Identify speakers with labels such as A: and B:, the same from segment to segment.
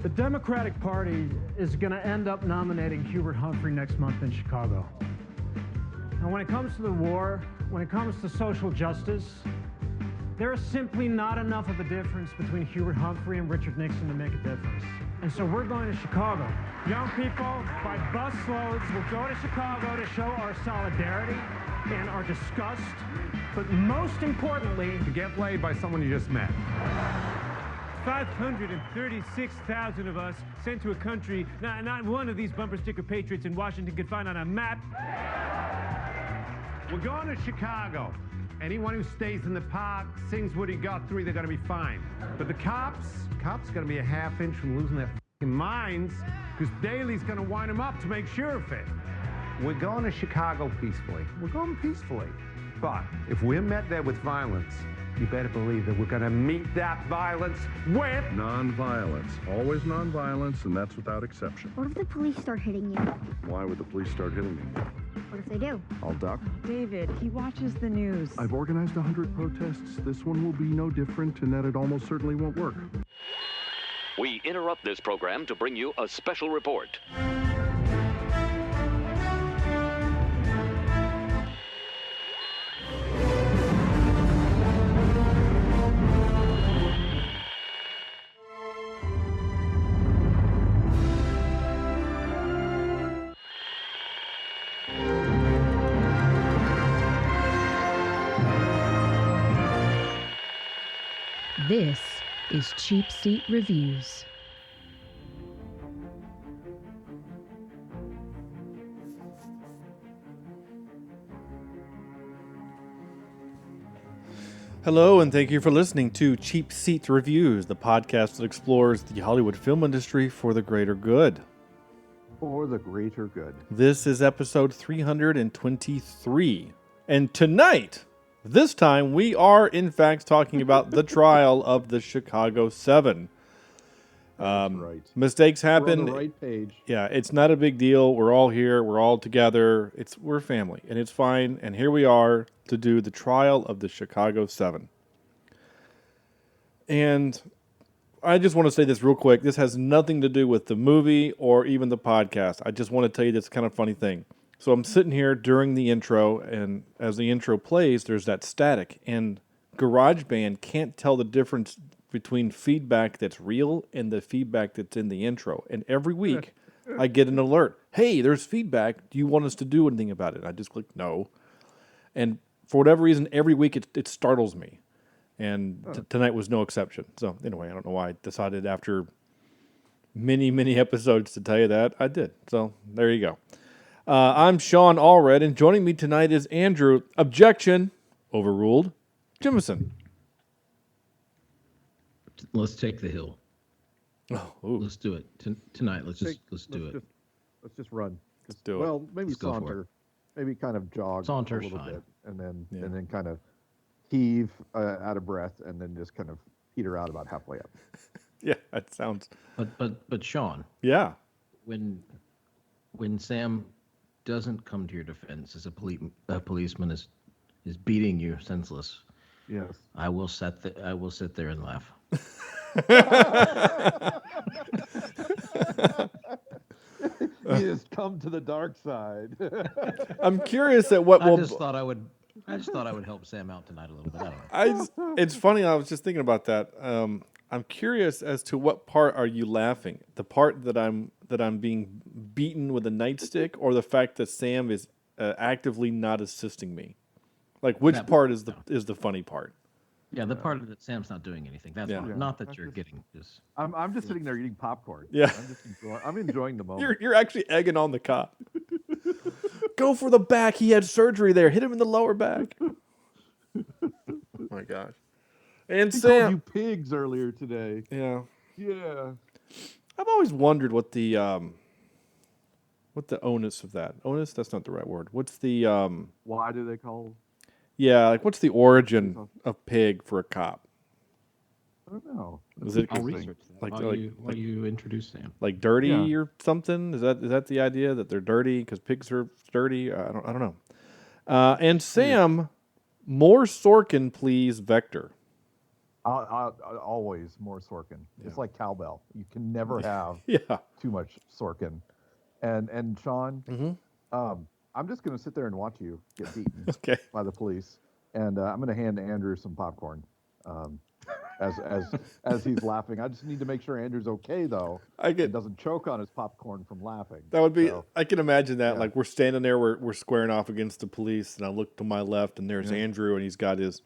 A: The Democratic Party is going to end up nominating Hubert Humphrey next month in Chicago. And when it comes to the war, when it comes to social justice, there is simply not enough of a difference between Hubert Humphrey and Richard Nixon to make a difference. And so we're going to Chicago. Young people, by busloads, will go to Chicago to show our solidarity and our disgust, but most importantly,
B: to get laid by someone you just met.
C: 536,000 of us sent to a country not one of these bumper sticker patriots in Washington could find on a map.
B: We're going to Chicago. Anyone who stays in the park, sings Woody Guthrie, they're going to be fine. But the cops going to be a half inch from losing their f***ing minds, because Daley's going to wind them up to make sure of it. We're going to Chicago peacefully. We're going peacefully. But if we're met there with violence, you better believe that we're going to meet that violence with...
D: Non-violence. Always non-violence, and that's without exception.
E: What if the police start hitting you?
D: Why would the police start hitting me?
E: What if they do?
D: I'll duck.
F: David, he watches the news.
D: I've organized 100 protests. This one will be no different in that it almost certainly won't work.
G: We interrupt this program to bring you a special report.
H: This is Cheapseat Reviews.
I: Hello, and thank you for listening to Cheapseat Reviews, the podcast that explores the Hollywood film industry for the greater good.
J: For the greater good.
I: This is episode 323. And tonight, this time, we are in fact talking about the trial of the Chicago 7.
J: That's right.
I: Mistakes happen.
J: We're on the right page.
I: Yeah, it's not a big deal. We're all here. We're all together. We're family, and it's fine. And here we are to do the trial of the Chicago 7. And I just want to say this real quick. This has nothing to do with the movie or even the podcast. I just want to tell you this kind of funny thing. So I'm sitting here during the intro, and as the intro plays, there's that static. And GarageBand can't tell the difference between feedback that's real and the feedback that's in the intro. And every week, I get an alert. Hey, there's feedback. Do you want us to do anything about it? I just click no. And for whatever reason, every week it startles me. And tonight was no exception. So anyway, I don't know why I decided after many, many episodes to tell you that. I did. So there you go. I'm Sean Allred, and joining me tonight is Andrew. Objection. Overruled. Jimison.
K: Let's take the hill.
I: Oh,
K: let's do it tonight. Let's do it.
J: Let's just run.
I: Let's do it.
J: Well, maybe saunter, maybe kind of jog
K: Saunter's
J: a little
K: fine.
J: bit, and then kind of heave out of breath, and then just kind of peter out about halfway up.
I: Yeah, that sounds.
K: But Sean.
I: Yeah.
K: When Sam doesn't come to your defense as a policeman is beating you senseless.
J: Yes.
K: I will sit there and laugh.
J: He has come to the dark side.
I: I'm curious at what
K: I just thought I would help Sam out tonight a little bit. I don't know.
I: It's funny. I was just thinking about that. I'm curious as to what part are you laughing? The part that I'm being beaten with a nightstick, or the fact that Sam is actively not assisting me? Like, which part is the funny part?
K: Yeah, the part that Sam's not doing anything. That's not that you're getting this.
J: I'm just sitting there eating popcorn.
I: Yeah,
J: I'm enjoying the moment.
I: You're actually egging on the cop. Go for the back. He had surgery there. Hit him in the lower back. Oh my gosh. And
J: he
I: Sam,
J: called you pigs earlier today.
I: Yeah.
J: Yeah.
I: I've always wondered what the onus of that. Onus? That's not the right word. What's the
J: Why do they call?
I: Yeah, like what's the origin of pig for a cop?
J: I don't know.
I: Is it
K: I'll research that while you introduce Sam? Like
I: dirty or something? Is that the idea that they're dirty because pigs are dirty? I don't know. And Sam, more Sorkin, please, Vector.
J: Always more Sorkin. It's like cowbell. You can never have too much Sorkin. And Sean, I'm just going to sit there and watch you get beaten by the police, and I'm going to hand Andrew some popcorn. As he's laughing, I just need to make sure Andrew's okay though. And doesn't choke on his popcorn from laughing.
I: That would be. I can imagine that. Like we're standing there, we're squaring off against the police, and I look to my left, and there's Andrew, and he's got his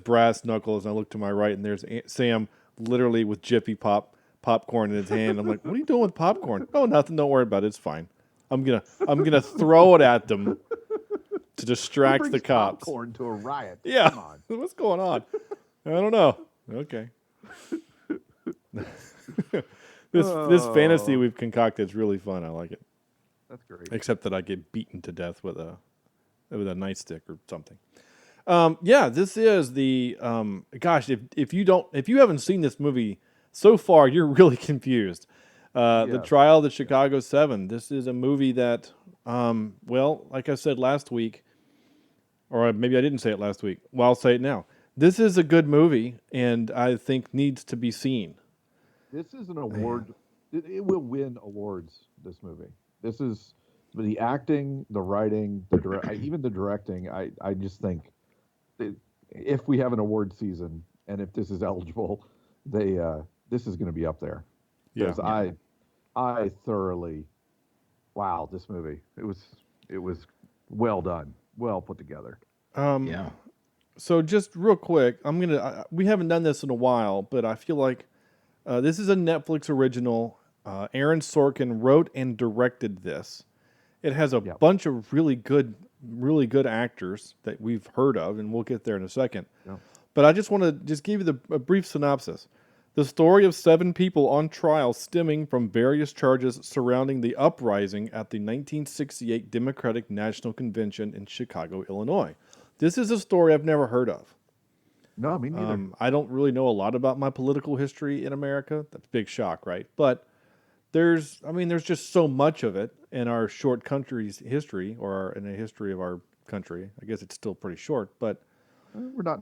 I: brass knuckles, and I look to my right, and there's Sam, literally with Jiffy popcorn in his hand. I'm like, what are you doing with popcorn? Oh, nothing. Don't worry about it. It's fine. I'm gonna throw it at them to distract the cops.
J: Popcorn to a riot.
I: Yeah.
J: Come on.
I: What's going on? I don't know. Okay. This fantasy we've concocted is really fun. I like it.
J: That's great.
I: Except that I get beaten to death with a nightstick or something. This is the gosh. If you haven't seen this movie so far, you're really confused. The Trial of the Chicago 7. This is a movie that, like I said last week, or maybe I didn't say it last week. Well, I'll say it now. This is a good movie, and I think needs to be seen.
J: This is an award. It will win awards, this movie. This is the acting, the writing, even the directing. I just think if we have an award season, and if this is eligible, this is going to be up there. Because I thoroughly, this movie. It was well done, well put together.
I: So just real quick, we haven't done this in a while, but I feel like this is a Netflix original. Aaron Sorkin wrote and directed this. It has a bunch of really good actors that we've heard of, and we'll get there in a second. But I just want to give you a brief synopsis. The story of 7 people on trial stemming from various charges surrounding the uprising at the 1968 Democratic National Convention in Chicago, Illinois. This is a story I've never heard of.
J: No, me neither.
I: I don't really know a lot about my political history in America. That's a big shock, right? But there's just so much of it in our short country's history, or in the history of our country. I guess it's still pretty short, but
J: we're not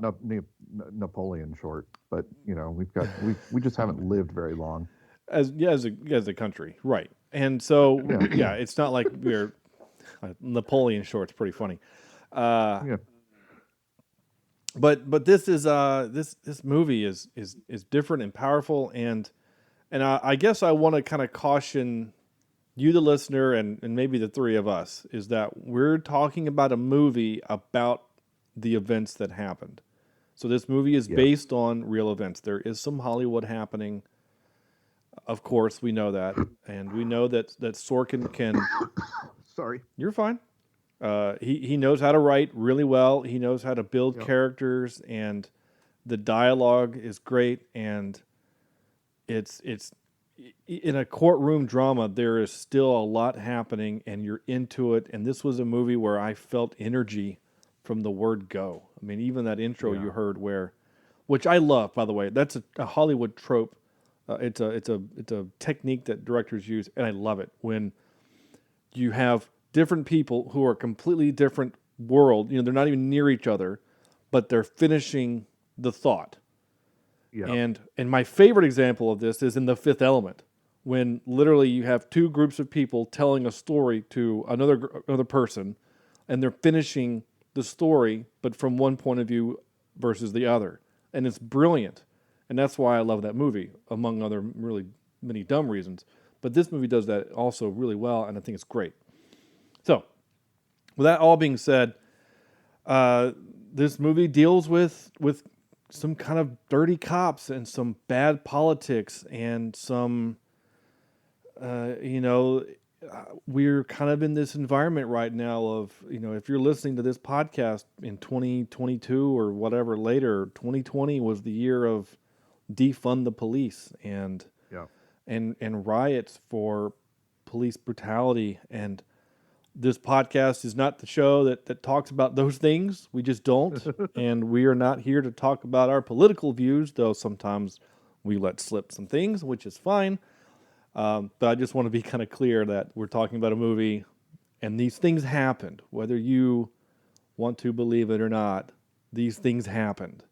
J: Napoleon short. But we just haven't lived very long
I: as a country, right? And so it's not like we're Napoleon short's pretty funny. But this is this movie is different and powerful, and I guess I want to kind of caution you, the listener, and maybe the three of us, is that we're talking about a movie about the events that happened. So this movie is based on real events. There is some Hollywood happening. Of course, we know that, and we know that Sorkin can.
J: Sorry,
I: you're fine. He knows how to write really well. He knows how to build characters, and the dialogue is great. And it's in a courtroom drama, there is still a lot happening, and you're into it. And this was a movie where I felt energy from the word go. I mean, even that intro you heard, which I love, by the way. That's a Hollywood trope. It's a technique that directors use, and I love it when you have different people who are completely different world. They're not even near each other, but they're finishing the thought. Yeah. And my favorite example of this is in The Fifth Element, when literally you have 2 groups of people telling a story to another person, and they're finishing the story, but from one point of view versus the other. And it's brilliant. And that's why I love that movie, among other really many dumb reasons. But this movie does that also really well, and I think it's great. So, with that all being said, this movie deals with some kind of dirty cops and some bad politics and some, we're kind of in this environment right now of, if you're listening to this podcast in 2022 or whatever later, 2020 was the year of defund the police and riots for police brutality. And this podcast is not the show that talks about those things. We just don't. And we are not here to talk about our political views, though sometimes we let slip some things, which is fine. But I just want to be kind of clear that we're talking about a movie, and these things happened. Whether you want to believe it or not, these things happened.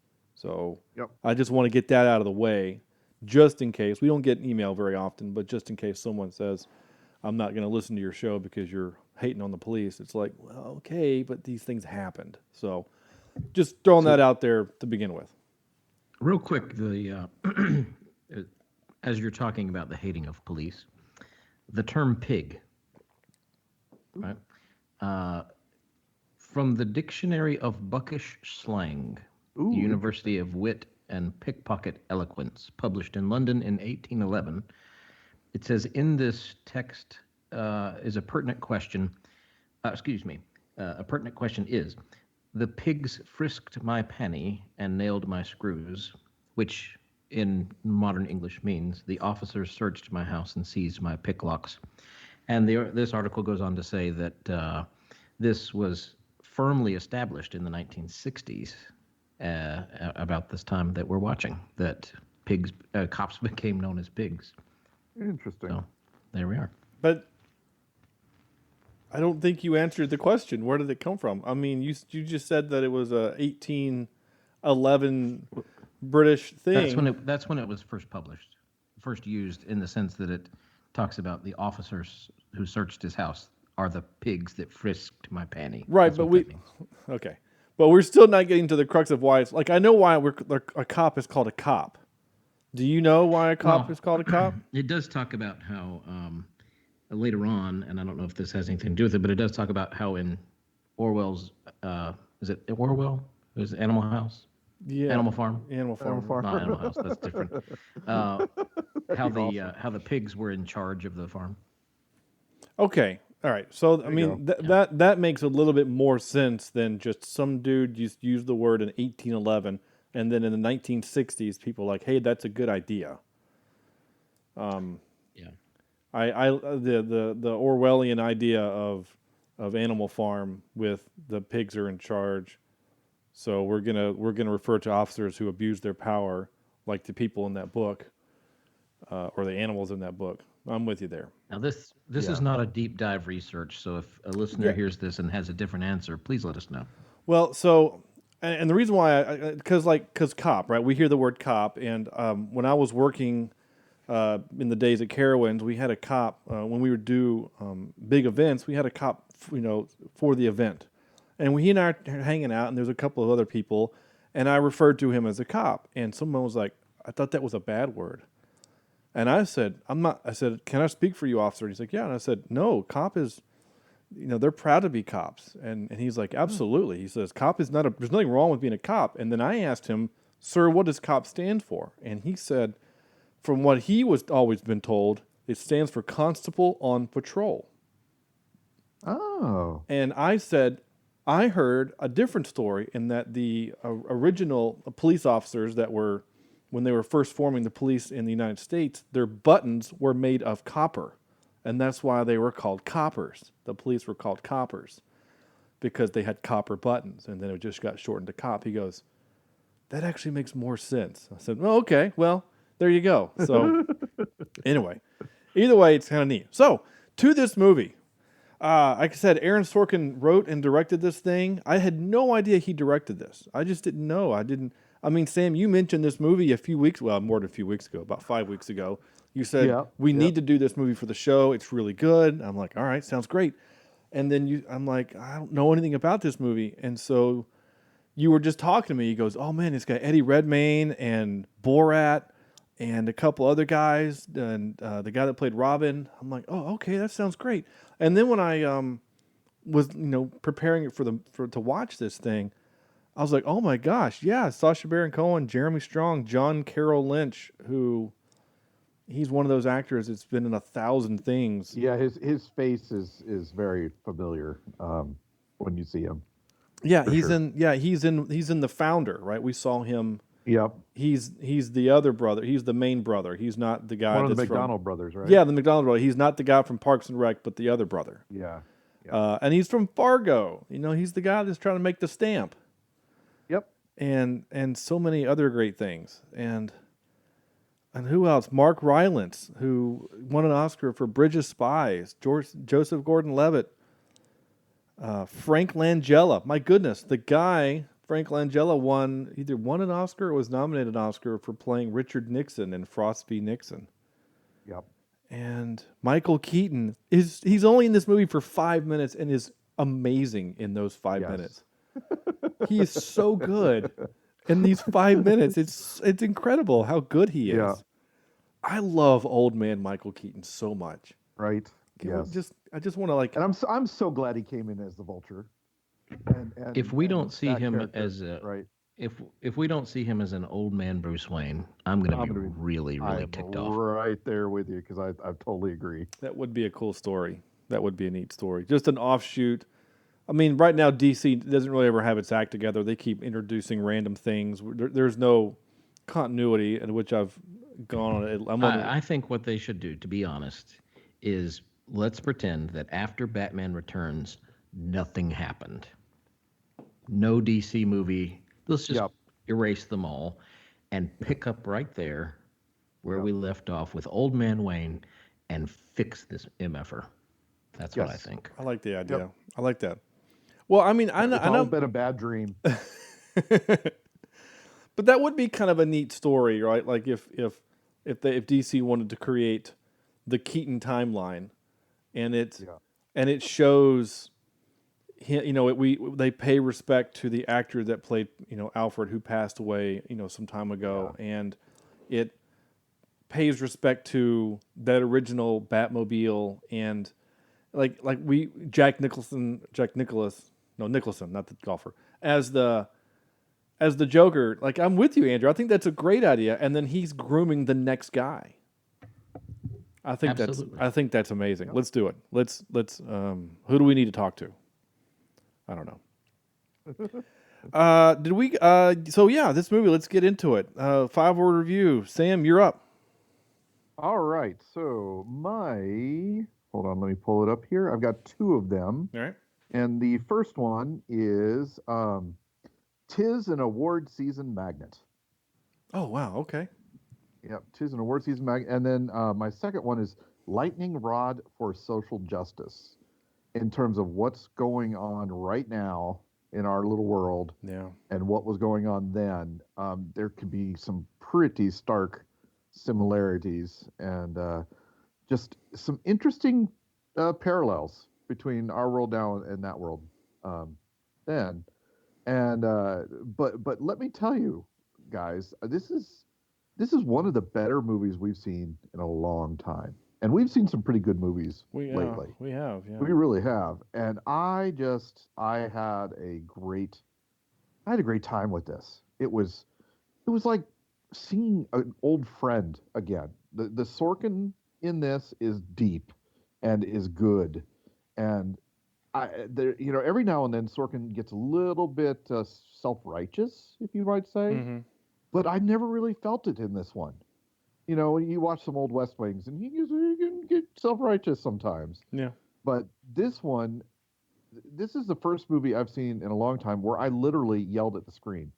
I: So
J: Yep.
I: I just want to get that out of the way, just in case. We don't get email very often, but just in case someone says, I'm not going to listen to your show because you're hating on the police. It's like, well, okay, but these things happened. So just throwing that out there to begin with.
K: Real quick, as you're talking about the hating of police, the term pig, right? From the Dictionary of Buckish Slang, the University of Wit and Pickpocket Eloquence, published in London in 1811, it says, in this text is a pertinent question. A pertinent question is, the pigs frisked my penny and nailed my screws, which in modern English means the officers searched my house and seized my picklocks. And this article goes on to say that this was firmly established in the 1960s, about this time that we're watching, that cops became known as pigs.
J: Interesting.
K: So there we are.
I: But I don't think you answered the question. Where did it come from? I mean, you just said that it was a 1811 British thing.
K: That's when it was first published, first used, in the sense that it talks about the officers who searched his house are the pigs that frisked my panty.
I: Right, but okay. But we're still not getting to the crux of why it's like, I know why a cop is called a cop. Do you know why a cop is called a cop?
K: It does talk about how later on, and I don't know if this has anything to do with it, but it does talk about how in Orwell's, is it Orwell? Is it Animal House?
I: Yeah.
K: Animal Farm?
I: Animal Farm.
K: Not Animal House, that's different. How the pigs were in charge of the farm.
I: Okay. All right. So, I mean, that makes a little bit more sense than just some dude used the word in 1811, and then in the 1960s, people were like, hey, that's a good idea. The Orwellian idea of Animal Farm with the pigs are in charge, so we're gonna refer to officers who abuse their power like the people in that book, or the animals in that book. I'm with you there.
K: Now this is not a deep dive research, so if a listener hears this and has a different answer, please let us know.
I: Well, so and the reason why because cop, right? We hear the word cop, and when I was working. In the days at Carowinds, we had a cop when we would do big events. We had a cop, for the event, and he and I are hanging out, and there's a couple of other people, and I referred to him as a cop, and someone was like, "I thought that was a bad word," and I said, "I'm not." I said, "Can I speak for you, officer?" And he's like, "Yeah," and I said, "No, cop is, they're proud to be cops," and he's like, "Absolutely." He says, "Cop is not there's nothing wrong with being a cop," and then I asked him, "Sir, what does cop stand for?" And he said, from what he was always been told, it stands for Constable on Patrol.
J: Oh.
I: And I said, I heard a different story in that the original police officers that were, when they were first forming the police in the United States, their buttons were made of copper. And that's why they were called coppers. The police were called coppers because they had copper buttons. And then it just got shortened to cop. He goes, that actually makes more sense. I said, well, okay, well, there you go. So anyway, either way, it's kind of neat. So to this movie, like I said, Aaron Sorkin wrote and directed this thing. I had no idea he directed this. I just didn't know. I mean, Sam, you mentioned this movie more than a few weeks ago, about 5 weeks ago. You said, we need to do this movie for the show. It's really good. I'm like, all right, sounds great. And then I'm like, I don't know anything about this movie. And so you were just talking to me. He goes, oh man, it's got Eddie Redmayne and Borat and a couple other guys, and the guy that played Robin. I'm like, oh, okay, that sounds great. And then when I was preparing it to watch this thing, I was like, oh my gosh, yeah, Sacha Baron Cohen, Jeremy Strong, John Carroll Lynch, who he's one of those actors that's been in 1,000 things.
J: Yeah, his face is very familiar when you see him.
I: Yeah, he's in The Founder, right? We saw him.
J: Yep.
I: He's the other brother. He's the main brother. He's not the guy.
J: One of the McDonald brothers, right?
I: Yeah, the McDonald brother. He's not the guy from Parks and Rec, but the other brother.
J: Yeah.
I: And he's from Fargo. He's the guy that's trying to make the stamp.
J: Yep.
I: And so many other great things. And who else? Mark Rylance, who won an Oscar for Bridge of Spies. Joseph Gordon-Levitt. Frank Langella. My goodness, the guy Frank Langella either won an Oscar or was nominated an Oscar for playing Richard Nixon in Frost v. Nixon.
J: Yep.
I: And Michael Keaton he's only in this movie for 5 minutes and is amazing in those 5 minutes. He is so good in these 5 minutes. It's incredible how good he is.
J: Yeah.
I: I love old man Michael Keaton so much.
J: Right. Yes.
I: I just want to like.
J: And I'm so glad he came in as the Vulture. And
K: if we don't see him
J: character,
K: as a
J: right.
K: If we don't see him as an old man Bruce Wayne, I'm going to be really ticked off.
J: Right there with you because I totally agree.
I: That would be a cool story. That would be a neat story. Just an offshoot. I mean, right now DC doesn't really ever have its act together. They keep introducing random things. There's no continuity in which I've gone on it.
K: I think what they should do, to be honest, is let's pretend that after Batman Returns, nothing happened. No DC movie. Let's just erase them all and pick up right there where we left off with Old Man Wayne and fix this MFR. That's what I think.
I: I like the idea. I like that. Well, I mean, I know.
J: It's all been a bad dream.
I: But that would be kind of a neat story, right? Like if DC wanted to create the Keaton timeline, and it shows, they pay respect to the actor that played Alfred, who passed away some time ago, and it pays respect to that original Batmobile and Nicholson, not the golfer, as the Joker. Like, I'm with you, Andrew. I think that's a great idea. And then he's grooming the next guy. I think that's amazing. Yep. Let's do it. Let's who do we need to talk to? I don't know. Did we this movie, let's get into it. 5-word review. Sam, you're up.
J: All right. So hold on, let me pull it up here. I've got 2 of them.
I: All right.
J: And the first one is "'Tis an Award Season Magnet."
I: Oh, wow. Okay.
J: Yep, "'Tis an Award Season Magnet." And then my second one is "Lightning Rod for Social Justice," in terms of what's going on right now in our little world and what was going on then. There could be some pretty stark similarities and just some interesting parallels between our world now and that world then. And but let me tell you, guys, this is one of the better movies we've seen in a long time, and we've seen some pretty good movies lately.
I: We have,
J: we really have. And I had a great time with this. It was like seeing an old friend again. The Sorkin in this is deep and is good. And every now and then Sorkin gets a little bit self-righteous, if you might say.
I: Mm-hmm.
J: But I never really felt it in this one. When you watch some old West Wings, and he can get self-righteous sometimes.
I: Yeah.
J: But this is the first movie I've seen in a long time where I literally yelled at the screen.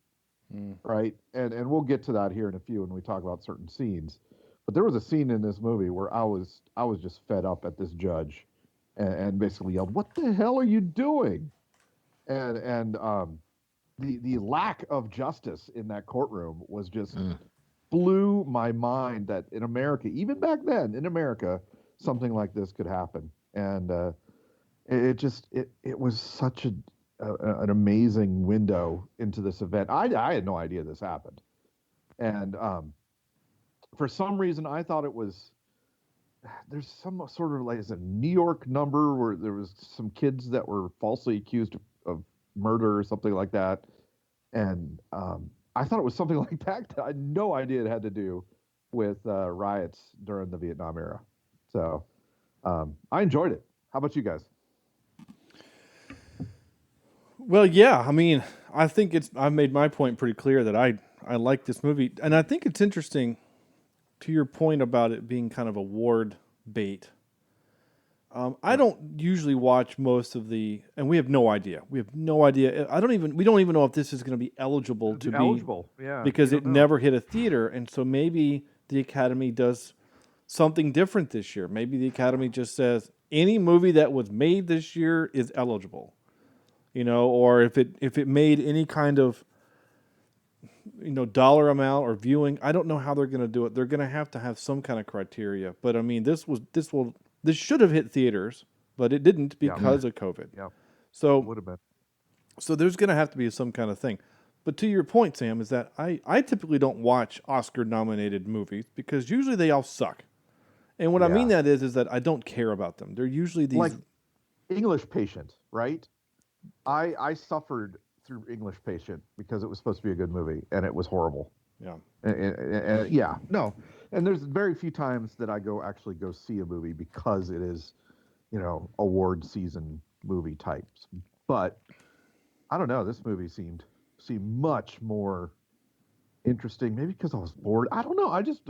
J: Right? And we'll get to that here in a few when we talk about certain scenes. But there was a scene in this movie where I was just fed up at this judge. And basically yelled, "What the hell are you doing?" And the lack of justice in that courtroom was just blew my mind that in America, even back then in America, something like this could happen. And it was such an amazing window into this event. I had no idea this happened, and for some reason I thought it was. There's some sort of a New York number where there was some kids that were falsely accused of murder or something like that. And I thought it was something like that. I had no idea it had to do with riots during the Vietnam era. So I enjoyed it. How about you guys?
I: Well, yeah. I mean, I think I've made my point pretty clear that I like this movie. And I think it's interesting, to your point about it being kind of award bait. I don't usually watch most of and we have no idea. We don't even know if this is going to be eligible to be because it never hit a theater. And so maybe the Academy does something different this year. Maybe the Academy just says any movie that was made this year is eligible. or if it made any kind of dollar amount or viewing. I don't know how they're going to do it. They're going to have some kind of criteria. But I mean, this should have hit theaters, but it didn't because of COVID.
J: Yeah.
I: So
J: would have been.
I: So there's going to have to be some kind of thing. But to your point, Sam, is that I typically don't watch Oscar-nominated movies because usually they all suck. And what I mean that is that I don't care about them. They're usually these...
J: Like English Patient, right? I suffered through English Patient because it was supposed to be a good movie, and it was horrible.
I: Yeah.
J: And there's very few times that I actually go see a movie because it is, award season movie types. But I don't know. This movie seemed much more interesting. Maybe because I was bored. I don't know. I just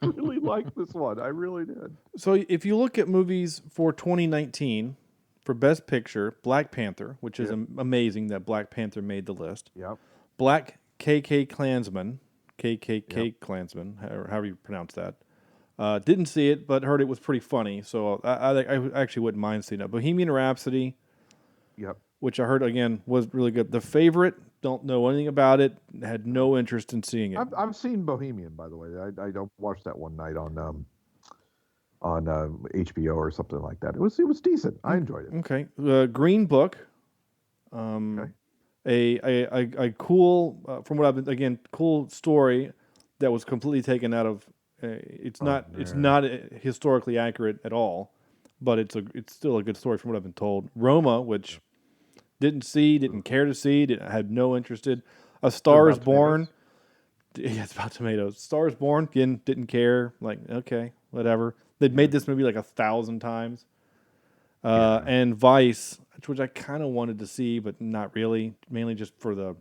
J: really liked this one. I really did.
I: So if you look at movies for 2019 for Best Picture, Black Panther, which is amazing that Black Panther made the list.
J: Yep.
I: Black Klansman, Klansman, however you pronounce that. Didn't see it, but heard it was pretty funny. So I actually wouldn't mind seeing it. Bohemian Rhapsody.
J: Yep.
I: Which I heard, again, was really good. The Favorite, don't know anything about it, had no interest in seeing it.
J: I've seen Bohemian, by the way. I don't watch that one night on HBO or something like that. It was decent. I enjoyed it.
I: Okay. Green Book. A cool, from what I've been, again, cool story that was completely taken out of, it's not historically accurate at all, but it's still a good story from what I've been told. Roma, which... didn't care to see, had no interest in. A Star is Born. Yeah, it's about tomatoes. Star is Born, again, didn't care. Like, okay, whatever. They'd made this movie like 1,000 times. And Vice, which I kind of wanted to see, but not really. Mainly just for the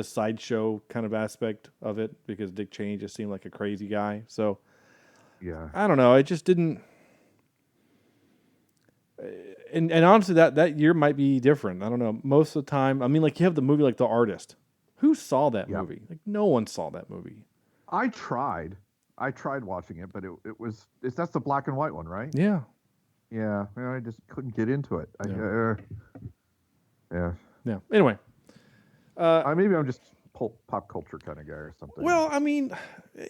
I: sideshow kind of aspect of it, because Dick Cheney just seemed like a crazy guy. So,
J: yeah,
I: I don't know. I just didn't... And honestly, that year might be different. I don't know. Most of the time, I mean, like you have the movie like The Artist. Who saw that movie? Like no one saw that movie.
J: I tried watching it, but that's the black and white one, right?
I: Yeah.
J: Yeah. I just couldn't get into it. Yeah.
I: Anyway,
J: maybe I'm just pop culture kind of guy or something.
I: Well, I mean,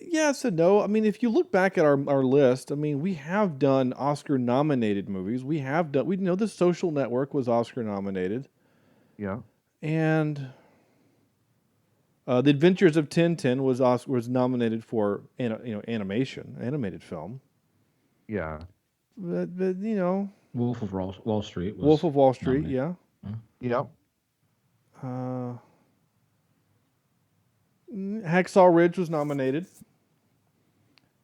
I: yes and no. I mean, if you look back at our list, I mean, we have done Oscar-nominated movies. We know The Social Network was Oscar-nominated.
J: Yeah.
I: And The Adventures of Tintin was nominated for animated film.
J: Yeah.
I: But
K: Wolf of Wall Street.
I: Wolf of Wall Street, yeah.
J: Yep.
I: Hacksaw Ridge was nominated.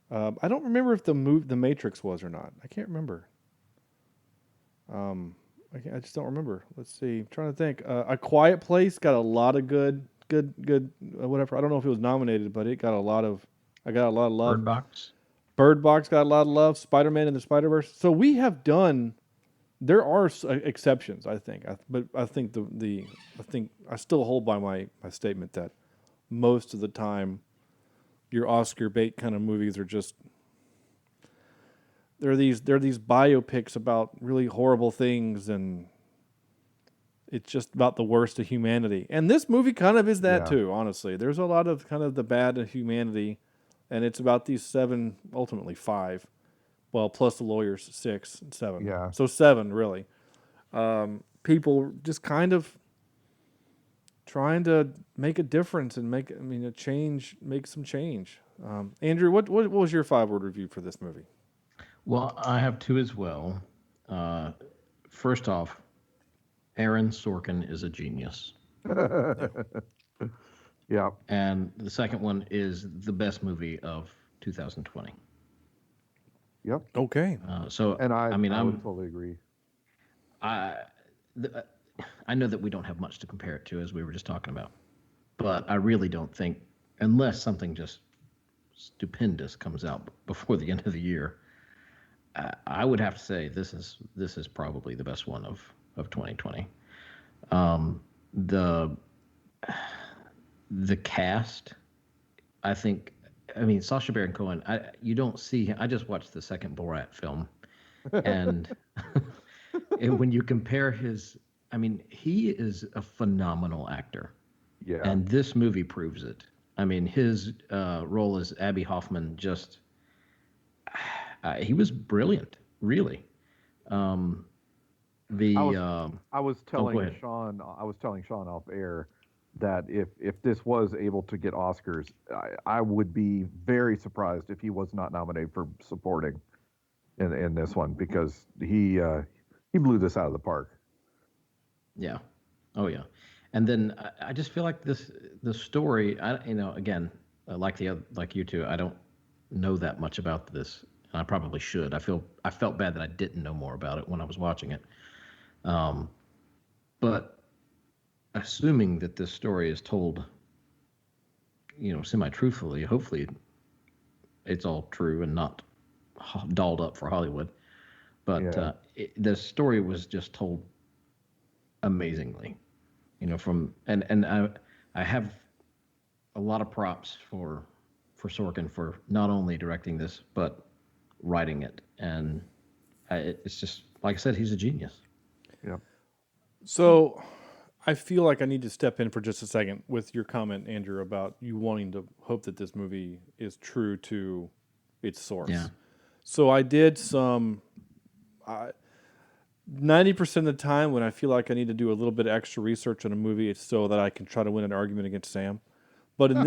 I: I don't remember if The Matrix was or not. I can't remember. I just don't remember. Let's see. I'm trying to think. A Quiet Place got a lot of good whatever. I don't know if it was nominated, but it got a lot of love. Bird Box got a lot of love. Spider-Man and the Spider-Verse. So we have done. There are exceptions, I think. But I think I still hold by my statement that most of the time, your Oscar bait kind of movies are just they're these biopics about really horrible things, and it's just about the worst of humanity. And this movie kind of is that too. Honestly, there's a lot of kind of the bad of humanity, and it's about these 7, ultimately 5, well plus the lawyers 6 and 7.
J: Yeah.
I: So 7 really. People just kind of trying to make a difference and make some change. Andrew, what was your 5-word review for this movie?
K: Well, I have 2 as well. First off, Aaron Sorkin is a genius.
J: Yeah.
K: And the second one is the best movie of 2020.
J: Yep.
I: Okay.
J: I would totally agree.
K: I know that we don't have much to compare it to, as we were just talking about, but I really don't think, unless something just stupendous comes out before the end of the year, I would have to say this is probably the best one of 2020. The cast, I mean Sacha Baron Cohen. You don't see him. I just watched the second Borat film, and when you compare his I mean, he is a phenomenal actor.
J: Yeah.
K: And this movie proves it. I mean, his role as Abby Hoffman he was brilliant, really.
J: I was telling
K: go ahead.
J: Sean off air that if this was able to get Oscars, I would be very surprised if he was not nominated for supporting in this one, because he blew this out of the park.
K: Yeah. Oh yeah. And then I just feel like the story. Again, like you two, I don't know that much about this, and I probably should. I felt bad that I didn't know more about it when I was watching it. But assuming that this story is told, semi-truthfully, hopefully it's all true and not dolled up for Hollywood. But the story was just told amazingly, and I have a lot of props for Sorkin for not only directing this but writing it, and it's just like I said, he's a genius.
J: Yeah.
I: So I feel like I need to step in for just a second with your comment, Andrew, about you wanting to hope that this movie is true to its source.
K: Yeah.
I: So I did some 90% of the time when I feel like I need to do a little bit of extra research on a movie, it's so that I can try to win an argument against Sam. But in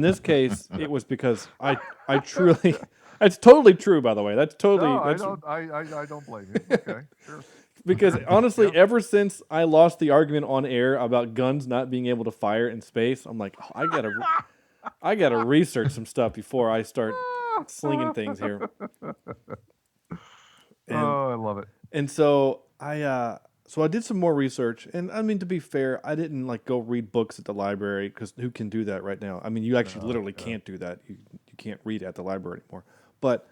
I: this case, it was because I truly, it's totally true, by the way. That's totally.
J: No,
I: I
J: don't blame you. Okay, sure.
I: Because honestly, ever since I lost the argument on air about guns not being able to fire in space, I'm like, I gotta research some stuff before I start slinging things here.
J: I love it.
I: And so I did some more research, and I mean, to be fair, I didn't go read books at the library, because who can do that right now? I mean, you actually literally can't do that. You can't read at the library anymore. But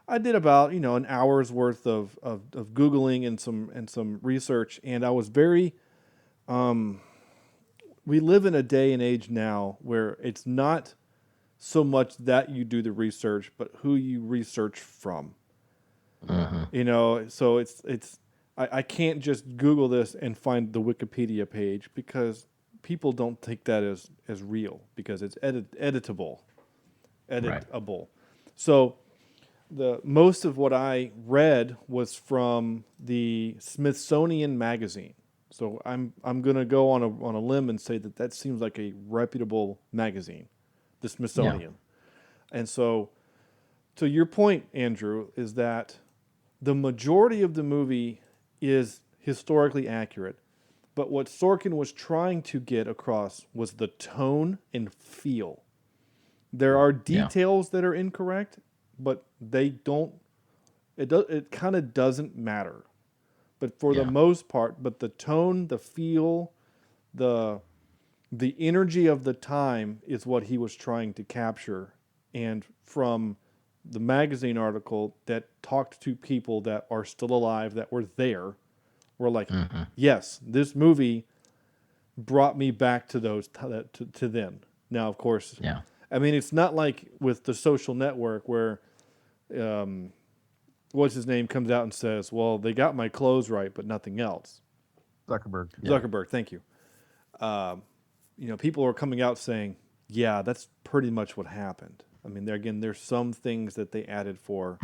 I: I did about an hour's worth of Googling and some research, and I was very. We live in a day and age now where it's not so much that you do the research, but who you research from. So it's I can't just Google this and find the Wikipedia page, because people don't take that as real, because it's editable.
K: Right.
I: So the most of what I read was from the Smithsonian magazine. So I'm going to go on a limb and say that seems like a reputable magazine, the Smithsonian. Yeah. And so to your point, Andrew, is that the majority of the movie is historically accurate, but what Sorkin was trying to get across was the tone and feel. There are details that are incorrect, but they don't. It kind of doesn't matter. But for the most part, but the tone, the feel, the energy of the time is what he was trying to capture. And from the magazine article that talked to people that are still alive, that were there, were like, yes, this movie brought me back to those to then. Now, of course, I mean, it's not like with The Social Network where what's his name comes out and says, well, they got my clothes right, but nothing else. Zuckerberg, thank you. People are coming out saying, yeah, that's pretty much what happened. I mean, there's some things that they added for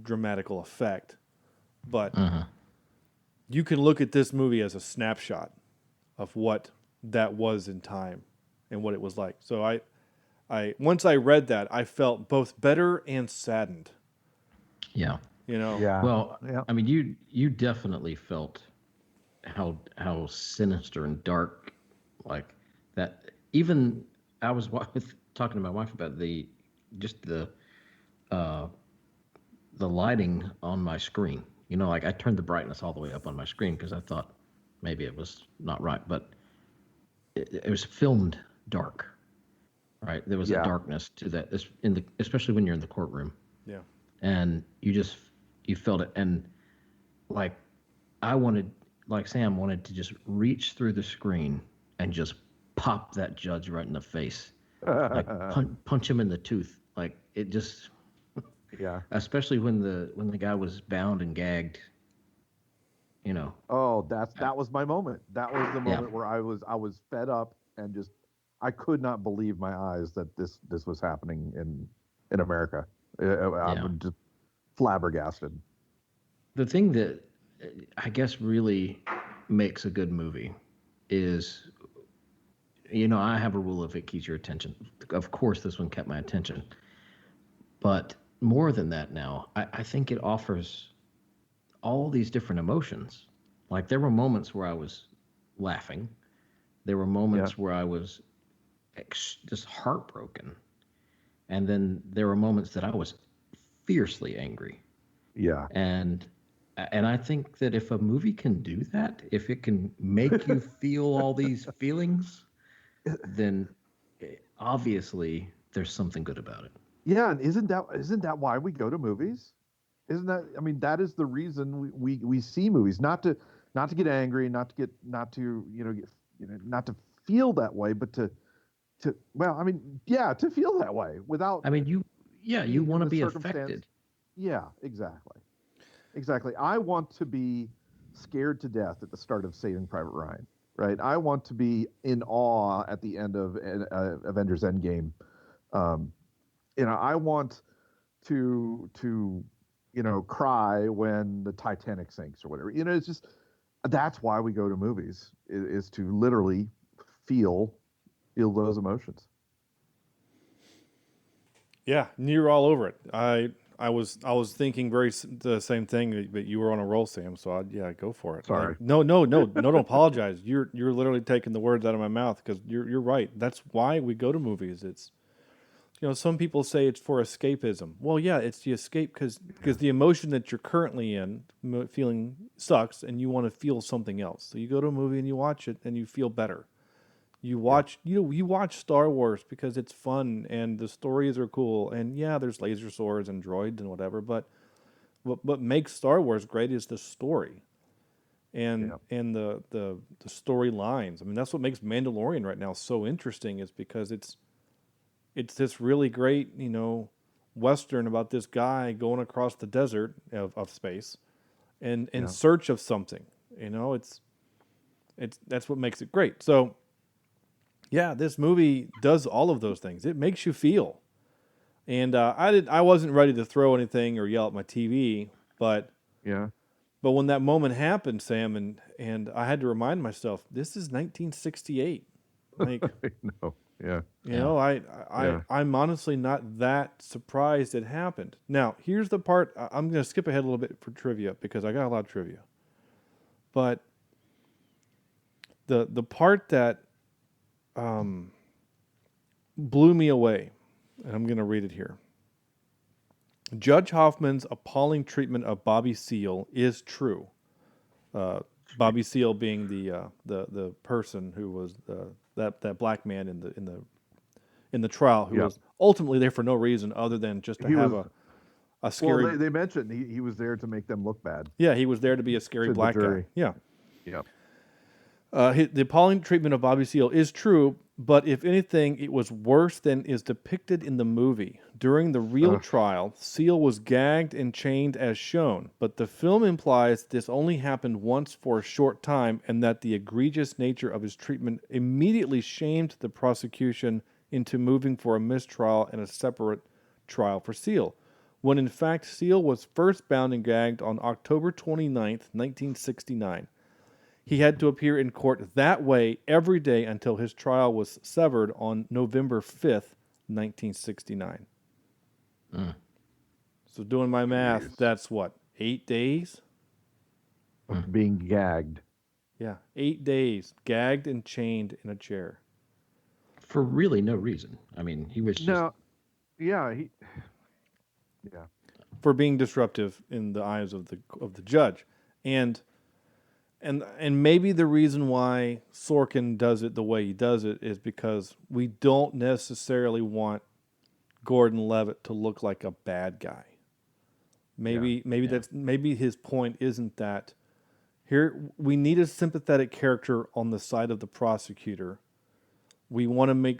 I: dramatical effect, but you can look at this movie as a snapshot of what that was in time and what it was like. So I once I read that, I felt both better and saddened.
K: Yeah.
J: Yeah.
K: Well, I mean, you definitely felt how sinister and dark, like that. Even I was talking to my wife about the lighting on my screen. I turned the brightness all the way up on my screen because I thought maybe it was not right, but it was filmed dark. Right, there was a darkness to that. Especially when you're in the courtroom.
I: Yeah.
K: And you felt it, and Sam wanted to just reach through the screen and just pop that judge right in the face, punch him in the tooth, it just. Yeah. Especially when the guy was bound and gagged, you know.
J: Oh, that was my moment. That was the moment where I was fed up and just I could not believe my eyes that this was happening in America. I'm just flabbergasted.
K: The thing that I guess really makes a good movie is, I have a rule if it keeps your attention. Of course, this one kept my attention. But more than that now, I think it offers all these different emotions. Like there were moments where I was laughing. There were moments where I was just heartbroken. And then there were moments that I was fiercely angry.
J: Yeah.
K: And I think that if a movie can do that, if it can make you feel all these feelings, then obviously there's something good about it.
J: Yeah, and isn't that why we go to movies? Isn't that, I mean, that is the reason we see movies, not to get angry, not to feel that way, but to feel that way without.
K: I mean, you want to be affected.
J: Yeah, exactly. Exactly. I want to be scared to death at the start of Saving Private Ryan, right? I want to be in awe at the end of Avengers Endgame. I want to cry when the Titanic sinks or whatever. It's just, that's why we go to movies, is to literally feel those emotions.
I: Yeah, you're all over it. I was thinking the same thing, but you were on a roll, Sam. So go for it.
J: Sorry.
I: No, don't apologize. You're literally taking the words out of my mouth, because you're right. That's why we go to movies. It's, some people say it's for escapism. Well, yeah, it's the escape because the emotion that you're currently in, feeling, sucks, and you want to feel something else. So you go to a movie and you watch it and you feel better. You watch you watch Star Wars because it's fun and the stories are cool, and there's laser swords and droids and whatever, but what makes Star Wars great is the story. And the storylines. I mean, that's what makes Mandalorian right now so interesting, is because it's this really great, Western about this guy going across the desert of space and in search of something. It's that's what makes it great. So this movie does all of those things. It makes you feel. And I wasn't ready to throw anything or yell at my TV, but when that moment happened, Sam, and I had to remind myself, this is 1968. Like,
J: no. Yeah.
I: I'm honestly not that surprised it happened. Now, here's the part. I'm going to skip ahead a little bit for trivia, because I got a lot of trivia. But the part that blew me away, and I'm going to read it here. Judge Hoffman's appalling treatment of Bobby Seale is true. Bobby Seale being the person who was that black man in the trial, who was ultimately there for no reason other than just to have a scary.
J: Well, they mentioned he was there to make them look bad.
I: Yeah, he was there to be a scary black guy. Yeah.
J: Yeah.
I: The appalling treatment of Bobby Seale is true, but if anything, it was worse than is depicted in the movie. During the real trial, Seale was gagged and chained as shown, but the film implies this only happened once for a short time, and that the egregious nature of his treatment immediately shamed the prosecution into moving for a mistrial and a separate trial for Seale, when in fact Seale was first bound and gagged on October 29th, 1969. He had to appear in court that way every day until his trial was severed on November 5th, 1969. So doing my math, that's what, 8 days?
J: Of being gagged.
I: Yeah, 8 days, gagged and chained in a chair.
K: For really no reason. I mean, he was just...
I: For being disruptive in the eyes of the judge. And maybe the reason why Sorkin does it the way he does it is because we don't necessarily want Gordon Levitt to look like a bad guy. Maybe his point isn't that. Here we need a sympathetic character on the side of the prosecutor. We want to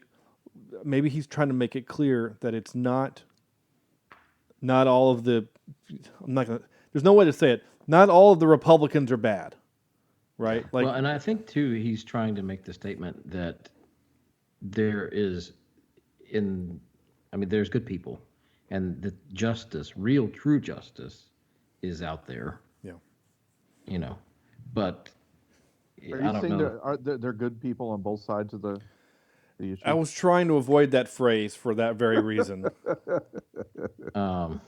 I: maybe he's trying to make it clear that it's not all of the. There's no way to say it. not all of the Republicans are bad, right? Like,
K: well, and I think too, he's trying to make the statement that there is there's good people, and the justice, real, true justice, is out there.
I: Yeah.
K: You know, but
J: Are
K: I
J: you
K: don't
J: saying
K: know.
J: there are good people on both sides of the issue?
I: I was trying to avoid that phrase for that very reason.
J: Oh.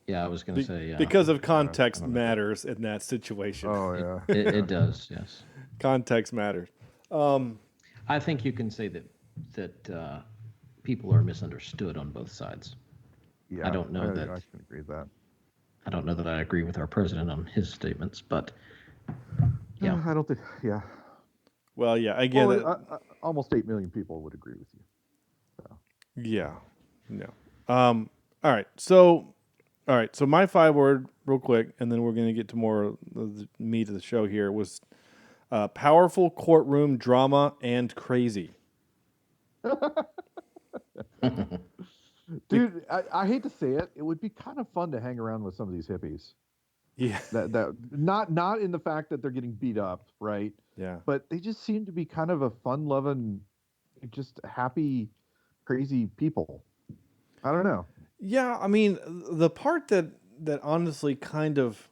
K: Yeah, I was going to say
I: because of context matters in that situation.
J: Oh yeah,
K: it does. Yes,
I: context matters.
K: I think you can say that people are misunderstood on both sides.
J: Yeah,
K: I don't know that.
J: I can agree with that.
K: I don't know that I agree with our president on his statements, but yeah,
J: I don't think. Yeah.
I: Well, yeah, again,
J: almost 8 million people would agree with you. So.
I: Yeah, no. All right, so my 5-word, real quick, and then we're going to get to more of the meat of the show here, was powerful courtroom drama and crazy.
J: Dude, I hate to say it. It would be kind of fun to hang around with some of these hippies.
I: Yeah.
J: That not in the fact that they're getting beat up, right?
I: Yeah.
J: But they just seem to be kind of a fun-loving, just happy, crazy people. I don't know.
I: Yeah, I mean, the part that honestly kind of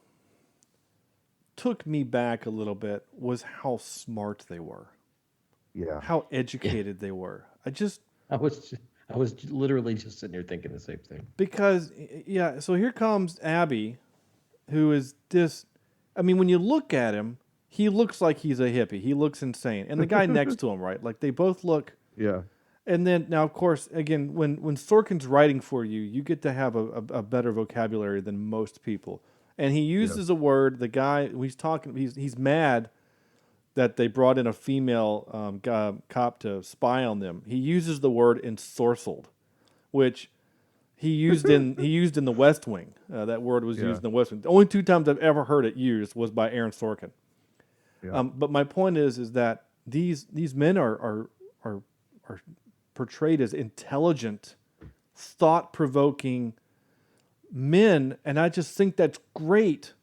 I: took me back a little bit was how smart they were.
J: Yeah.
I: How educated they were.
K: I was literally just sitting here thinking the same thing.
I: Because, yeah, so here comes Abby, who is this, I mean, when you look at him, he looks like he's a hippie. He looks insane. And the guy next to him, right? Like, they both look...
J: Yeah.
I: And then, now, of course, again, when Sorkin's writing for you, you get to have a better vocabulary than most people. And he uses a word, the guy, he's mad that they brought in a female cop to spy on them. He uses the word ensorcelled, which he used in the West Wing. That word was used in the West Wing. The only 2 times I've ever heard it used was by Aaron Sorkin. Yeah. But my point is that these men are portrayed as intelligent, thought-provoking men, and I just think that's great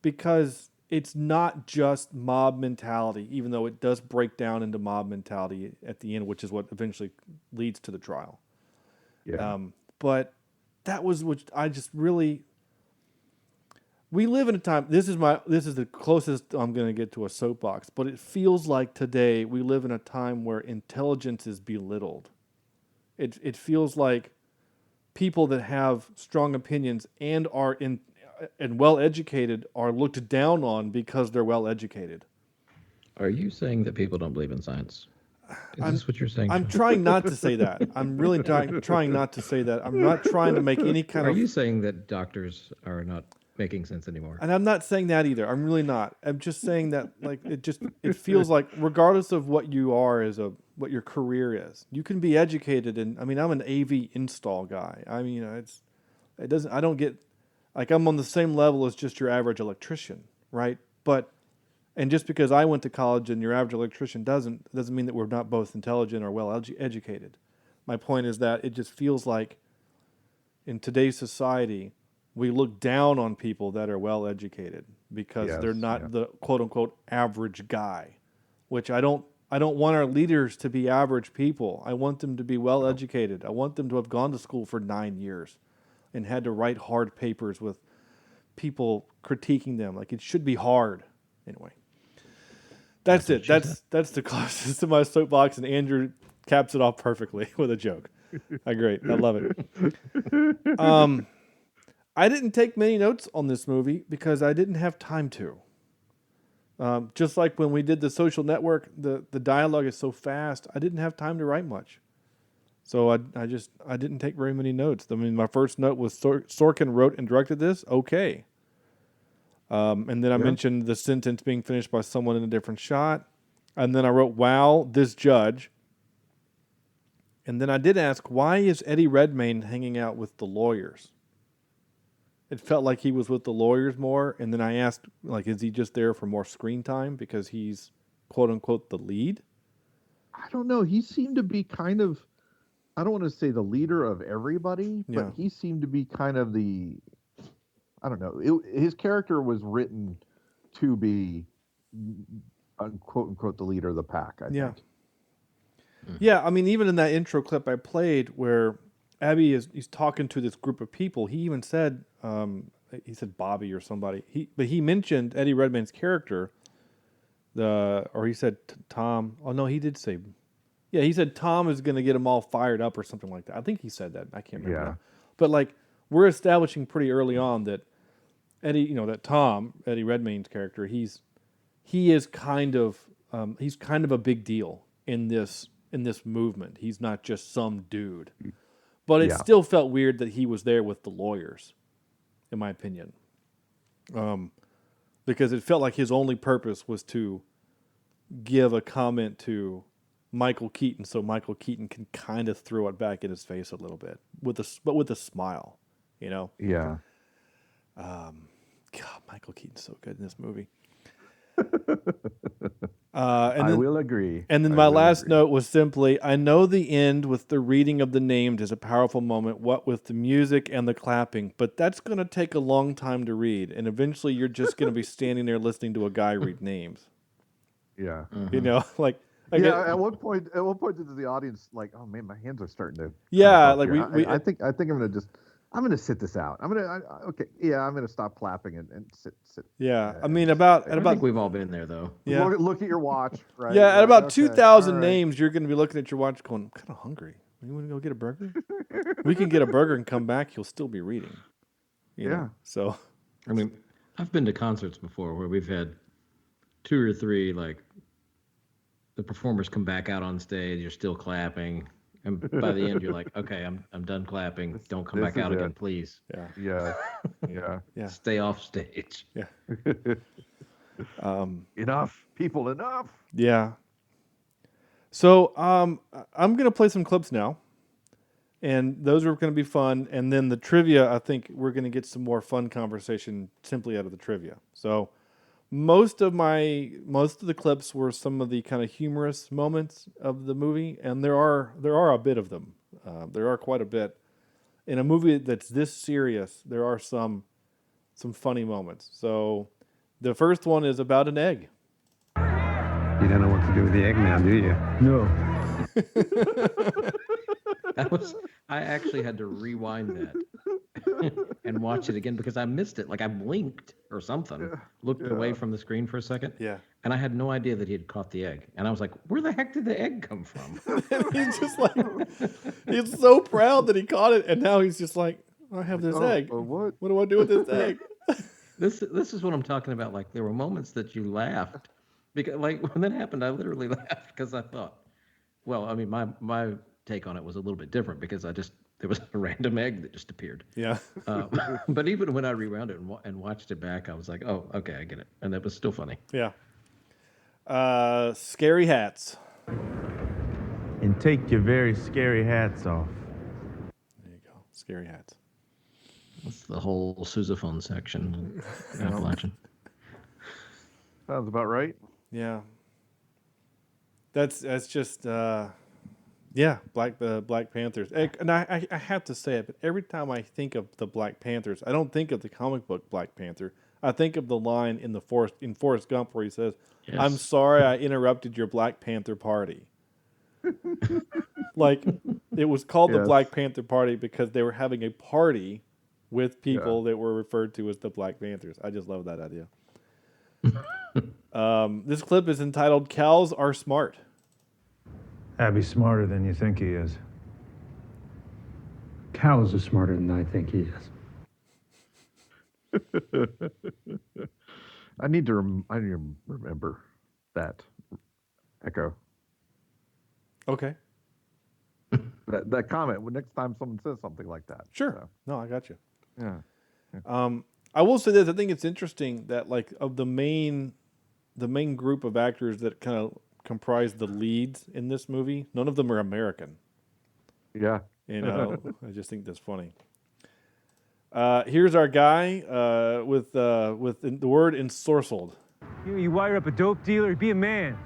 I: because it's not just mob mentality, even though it does break down into mob mentality at the end, which is what eventually leads to the trial.
J: Yeah.
I: But that was what I just really... We live in a time... This is the closest I'm going to get to a soapbox, but it feels like today we live in a time where intelligence is belittled. It feels like people that have strong opinions and are and well-educated are looked down on because they're well-educated.
K: Are you saying that people don't believe in science? Is this what you're saying?
I: I'm trying not to say that. I'm really trying not to say that. I'm not trying to make any kind of...
K: Are you saying that doctors are not making sense anymore?
I: And I'm not saying that either. I'm really not. I'm just saying that, like, it feels like regardless of what you are what your career is, you can be educated. And I mean, I'm an AV install guy. I mean, I don't get, like, I'm on the same level as just your average electrician, right? And just because I went to college and your average electrician doesn't mean that we're not both intelligent or well educated. My point is that it just feels like in today's society, we look down on people that are well educated because they're not the quote unquote average guy, which I don't want our leaders to be average people. I want them to be well educated. I want them to have gone to school for 9 years and had to write hard papers with people critiquing them. Like, it should be hard. Anyway, that's it. That's the closest to my soapbox, and Andrew caps it off perfectly with a joke. Great. I love it. I didn't take many notes on this movie because I didn't have time to. Just like when we did The Social Network, the dialogue is so fast, I didn't have time to write much. So I didn't take very many notes. I mean, my first note was Sorkin wrote and directed this. Okay. And then I mentioned the sentence being finished by someone in a different shot. And then I wrote, wow, this judge. And then I did ask, why is Eddie Redmayne hanging out with the lawyers? It felt like he was with the lawyers more. And then I asked, like, is he just there for more screen time because he's, quote unquote, the lead?
J: I don't know. He seemed to be kind of, I don't want to say the leader of everybody, but he seemed to be kind of the, I don't know. His character was written to be, quote unquote, the leader of the pack. I think.
I: Yeah, I mean, even in that intro clip I played, where he's talking to this group of people, he even said, he said Bobby or somebody. But he mentioned Eddie Redmayne's character. Or he said Tom. Oh no, he did say. Yeah, he said Tom is going to get them all fired up or something like that. I think he said that. I can't remember. Now. But like, we're establishing pretty early on that Eddie Redmayne's character, he is kind of he's kind of a big deal in this movement. He's not just some dude. But it still felt weird that he was there with the lawyers, in my opinion. Because it felt like his only purpose was to give a comment to Michael Keaton, so Michael Keaton can kind of throw it back in his face a little bit, but with a smile, you know?
J: Yeah.
I: God, Michael Keaton's so good in this movie. I
J: will agree.
I: And then my last note was simply, I know the end with the reading of the names is a powerful moment, what with the music and the clapping, but that's going to take a long time to read, and eventually you're just going to be standing there listening to a guy read names.
J: Yeah.
I: You know, like...
J: at one point did the audience like, oh man, my hands are starting to...
I: Yeah, like
J: I think I'm gonna sit this out. I'm gonna stop clapping and sit.
I: Yeah, I mean,
K: I think we've all been there though.
I: Yeah.
J: Look at your watch, right?
I: Yeah, at about 2,000 names, you're going to be looking at your watch going, I'm kind of hungry. You want to go get a burger? We can get a burger and come back. You'll still be reading. You know? So,
K: I mean, I've been to concerts before where we've had 2 or 3, like, the performers come back out on stage, you're still clapping. And by the end, you're like, okay, I'm done clapping. Don't come back out again, please.
J: Yeah.
K: Stay off stage.
I: Yeah.
J: Enough, people, enough.
I: Yeah. So I'm going to play some clips now. And those are going to be fun. And then the trivia, I think we're going to get some more fun conversation simply out of the trivia. So most of the clips were some of the kind of humorous moments of the movie, and there are a bit of them. There are quite a bit. In a movie that's this serious, there are some funny moments. So the first one is about an egg.
L: You don't know what to do with the egg now, do you?
C: No.
K: I actually had to rewind that and watch it again because I missed it. Like I blinked or something, looked away from the screen for a second.
I: Yeah.
K: And I had no idea that he had caught the egg. And I was like, where the heck did the egg come from?
I: And he's just like, he's so proud that he caught it. And now he's just like, I have this egg.
J: What
I: do I do with this egg?
K: This is what I'm talking about. Like there were moments that you laughed because like when that happened, I literally laughed because I thought, well, I mean, my take on it was a little bit different because there was a random egg that just appeared.
I: Yeah.
K: But even when I rewound it and watched it back, I was like, oh, okay, I get it. And that was still funny.
I: Yeah. Scary hats.
M: And take your very scary hats off.
I: There you go. Scary hats.
K: That's the whole sousaphone section. Appalachian.
J: Sounds about right.
I: Yeah. That's just Black Panthers. And I have to say it, but every time I think of the Black Panthers, I don't think of the comic book Black Panther. I think of the line in Forrest Gump where he says, yes. I'm sorry I interrupted your Black Panther party. Like, it was called the Black Panther Party because they were having a party with people that were referred to as the Black Panthers. I just love that idea. This clip is entitled, Cows Are Smart.
M: Abby's smarter than you think he is.
C: Cows are smarter than I think he is.
J: I need to remember that echo.
I: Okay.
J: That comment next time someone says something like that.
I: Sure.
J: So.
I: No, I got you.
J: Yeah.
I: I will say this. I think it's interesting that like of the main group of actors that kind of comprise the leads in this movie, none of them are American.
J: Yeah.
I: You know, I just think that's funny. Here's our guy with the word ensorcelled.
C: You wire up a dope dealer, be a man.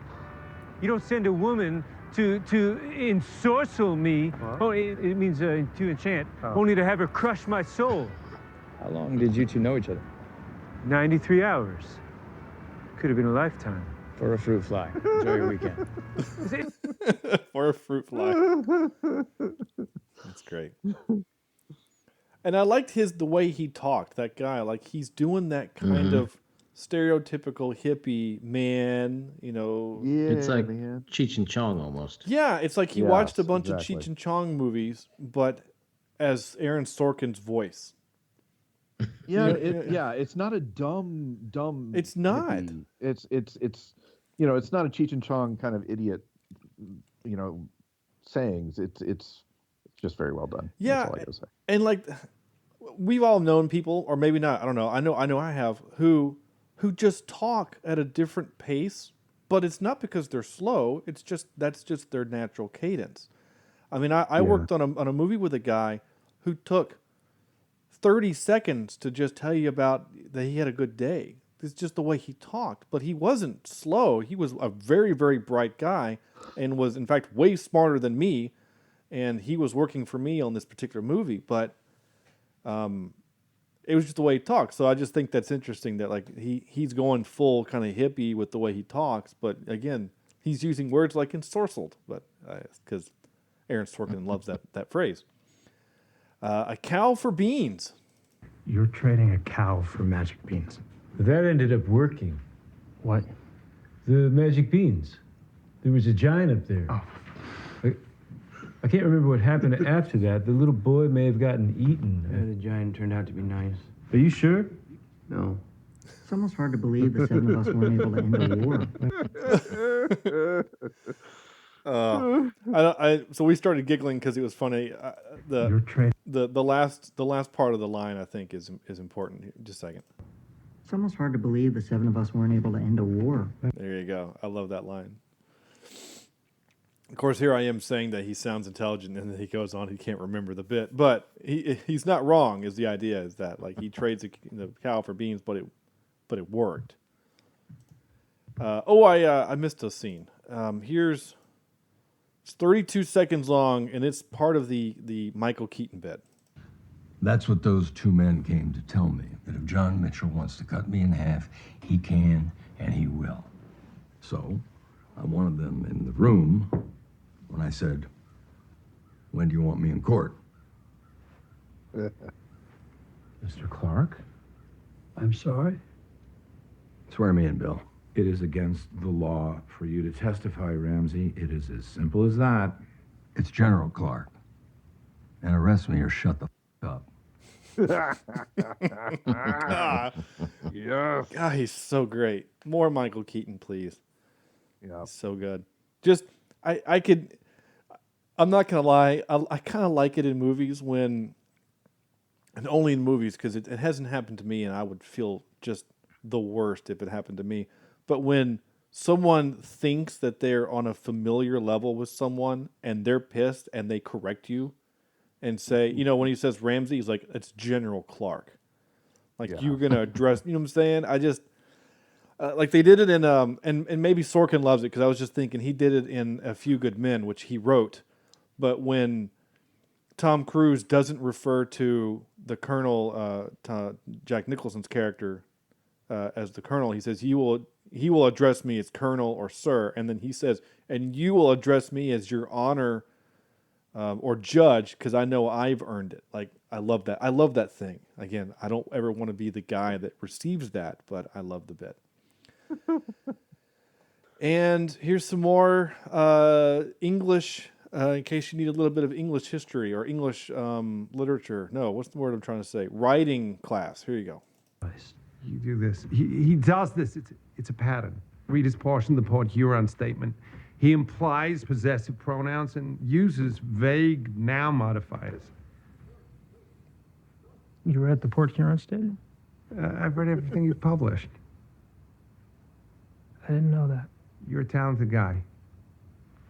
C: You don't send a woman to ensorcel me. Huh? Oh, it means to enchant, only to have her crush my soul.
N: How long did you two know each other?
C: 93 hours. Could have been a lifetime.
N: For a fruit fly. Enjoy your weekend.
I: For a fruit fly. That's great. And I liked the way he talked, that guy. Like, he's doing that kind of stereotypical hippie man, you know.
J: Yeah,
K: It's like
J: man.
K: Cheech and Chong almost.
I: Yeah, it's like he watched a bunch of Cheech and Chong movies, but as Aaron Sorkin's voice.
J: Yeah, it's not a dumb.
I: It's not.
J: hippie. It's it's not a Cheech and Chong kind of idiot, sayings. It's just very well done.
I: Yeah,
J: That's all I gotta say.
I: And like, we've all known people, or maybe not. I don't know. I know I have who just talk at a different pace, but it's not because they're slow. It's just that's just their natural cadence. I mean, I worked on a movie with a guy who took 30 seconds to just tell you about that he had a good day. It's just the way he talked, but he wasn't slow. He was a very, very bright guy and was, in fact, way smarter than me. And he was working for me on this particular movie, but it was just the way he talked. So I just think that's interesting that like he's going full kind of hippie with the way he talks, but again, he's using words like ensorcelled, but because Aaron Sorkin loves that phrase. A cow for beans.
O: You're trading a cow for magic beans.
C: That ended up working.
O: What?
C: The magic beans. There was a giant up there.
O: Oh.
C: I can't remember what happened after that. The little boy may have gotten eaten.
O: Yeah, the giant turned out to be nice.
C: Are you sure?
O: No. It's almost hard to believe the seven of us weren't able to end the war.
I: So we started giggling because it was funny. The last part of the line I think is important. Just a second.
O: It's almost hard to believe the seven of us weren't able to end a war.
I: There you go. I love that line. Of course, here I am saying that he sounds intelligent, and then he goes on. He can't remember the bit, but he's not wrong. Is the idea is that like he trades the cow for beans, but it worked. I missed a scene. It's 32 seconds long, and it's part of the Michael Keaton bit.
P: That's what those two men came to tell me, that if John Mitchell wants to cut me in half, he can and he will. So I wanted them in the room when I said, "When do you want me in court?"
O: Mr. Clark? I'm sorry?
P: Swear me in, Bill.
Q: It is against the law for you to testify, Ramsey. It is as simple as that.
P: It's General Clark. And arrest me or shut the up.
I: Yes. God, he's so great. More Michael Keaton, please.
J: Yeah.
I: He's so good. I'm not going to lie, I kind of like it in movies when, and only in movies because it hasn't happened to me and I would feel just the worst if it happened to me. But when someone thinks that they're on a familiar level with someone and they're pissed and they correct you and say, when he says Ramsey, he's like, it's General Clark. Like, you're going to address, you know what I'm saying? I just, like they did it in, and maybe Sorkin loves it because I was just thinking he did it in A Few Good Men, which he wrote. But when Tom Cruise doesn't refer to the Colonel, Jack Nicholson's character, as the Colonel, he says, he will address me as Colonel or Sir. And then he says, and you will address me as Your Honor or Judge because I know I've earned it. Like, I love that. I love that thing. Again, I don't ever want to be the guy that receives that, but I love the bit. And here's some more English, in case you need a little bit of English history or English literature. No, what's the word I'm trying to say? Writing class. Here you go.
M: You do this. He does this. It's a pattern. Read his portion of the Port Huron statement. He implies possessive pronouns and uses vague noun modifiers.
O: You read the Port Huron statement?
M: I've read everything you've published.
O: I didn't know that.
M: You're a talented guy.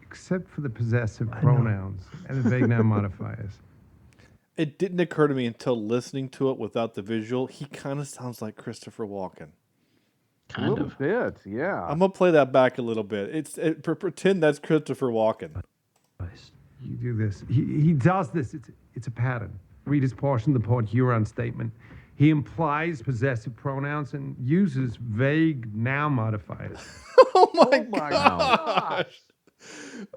M: Except for the possessive pronouns and the vague noun modifiers.
I: It didn't occur to me until listening to it without the visual. He kind of sounds like Christopher Walken.
J: A little bit, yeah.
I: I'm gonna play that back a little bit. Pretend that's Christopher Walken.
M: You do this. He does this. It's a pattern. Read his portion of the Port Huron statement. He implies possessive pronouns and uses vague noun modifiers.
I: Oh my
J: gosh.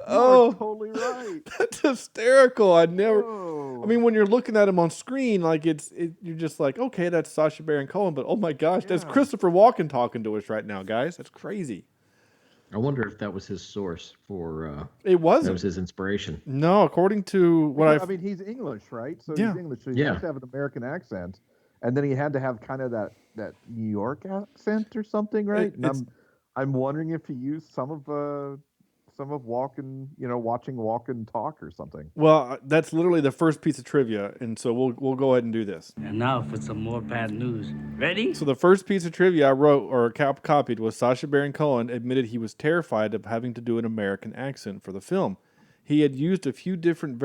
I: Oh,
J: totally right.
I: That's hysterical. I mean, when you're looking at him on screen, like you're just like, okay, that's Sacha Baron Cohen, but oh my gosh, that's Christopher Walken talking to us right now, guys. That's crazy.
K: I wonder if that was his source for.
I: It wasn't.
K: That was his inspiration.
I: No, according to what
J: I mean, he's English, right? So
I: Yeah.
J: he's English, so he has to have an American accent, and then he had to have kind of that New York accent or something, right? And I'm wondering if he used some of Walken, watching Walken talk or something.
I: Well, that's literally the first piece of trivia, and so we'll go ahead and do this.
R: And now for some more bad news. Ready?
I: So the first piece of trivia I wrote or copied was Sacha Baron Cohen admitted he was terrified of having to do an American accent for the film. He had used a few different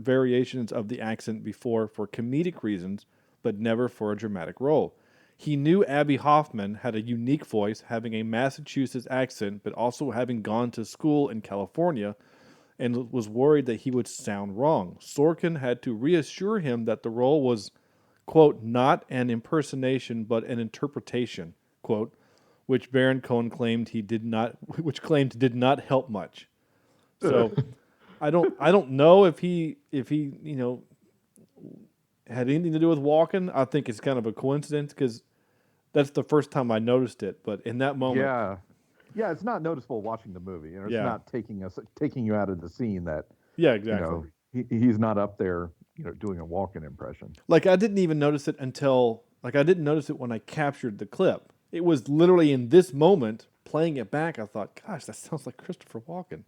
I: variations of the accent before for comedic reasons, but never for a dramatic role. He knew Abby Hoffman had a unique voice, having a Massachusetts accent, but also having gone to school in California, and was worried that he would sound wrong. Sorkin had to reassure him that the role was, quote, not an impersonation, but an interpretation, quote, which Baron Cohen claimed did not help much. So I don't know if he had anything to do with Walken. I think it's kind of a coincidence because that's the first time I noticed it. But in that moment,
J: yeah, it's not noticeable watching the movie. It's
I: Yeah.
J: not taking you out of the scene that.
I: Yeah, exactly.
J: He's not up there, doing a Walken impression.
I: like I didn't even notice it until I didn't notice it when I captured the clip. It was literally in this moment playing it back. I thought, gosh, that sounds like Christopher Walken.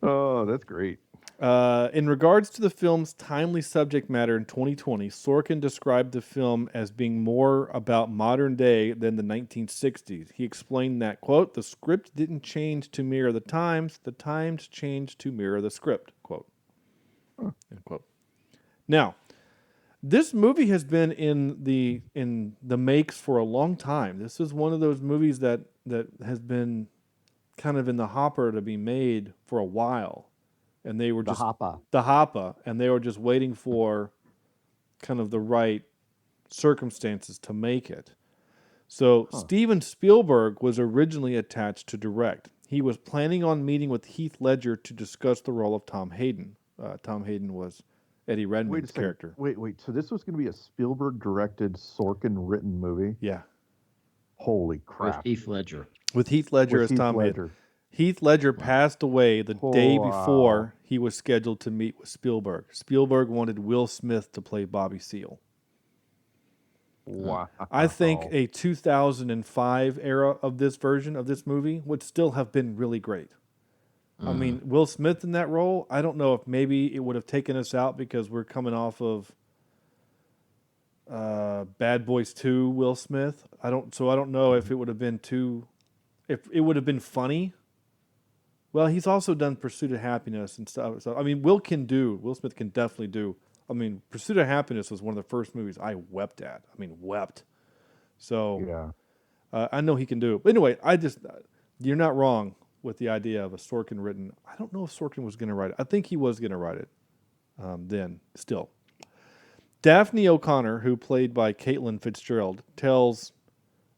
J: Oh, that's great.
I: In regards to the film's timely subject matter in 2020, Sorkin described the film as being more about modern day than the 1960s. He explained that, quote, the script didn't change to mirror the times changed to mirror the script, quote. End quote. Now, this movie has been in the makes for a long time. This is one of those movies that has been kind of in the hopper to be made for a while. And they were just the hoppa, and they were just waiting for kind of the right circumstances to make it. So Steven Spielberg was originally attached to direct. He was planning on meeting with Heath Ledger to discuss the role of Tom Hayden. Tom Hayden was Eddie Redmayne's character.
J: Wait. So this was going to be a Spielberg-directed, Sorkin-written movie?
I: Yeah.
J: Holy crap.
K: With Heath Ledger.
I: With Heath Ledger as Tom Hayden. Heath Ledger passed away the day before he was scheduled to meet with Spielberg. Spielberg wanted Will Smith to play Bobby Seale.
J: Wow.
I: I think a 2005 era of this version of this movie would still have been really great. I mean, Will Smith in that role, I don't know if maybe it would have taken us out because we're coming off of Bad Boys 2 Will Smith. I don't know if it would have been if it would have been funny. Well, he's also done Pursuit of Happiness and stuff. So I mean, Will Smith can definitely do. I mean, Pursuit of Happiness was one of the first movies I wept at. I mean, wept. So
J: yeah,
I: I know he can do it. But anyway, you're not wrong with the idea of a Sorkin written. I don't know if Sorkin was going to write it. I think he was going to write it then still. Daphne O'Connor, who played by Caitlin Fitzgerald, tells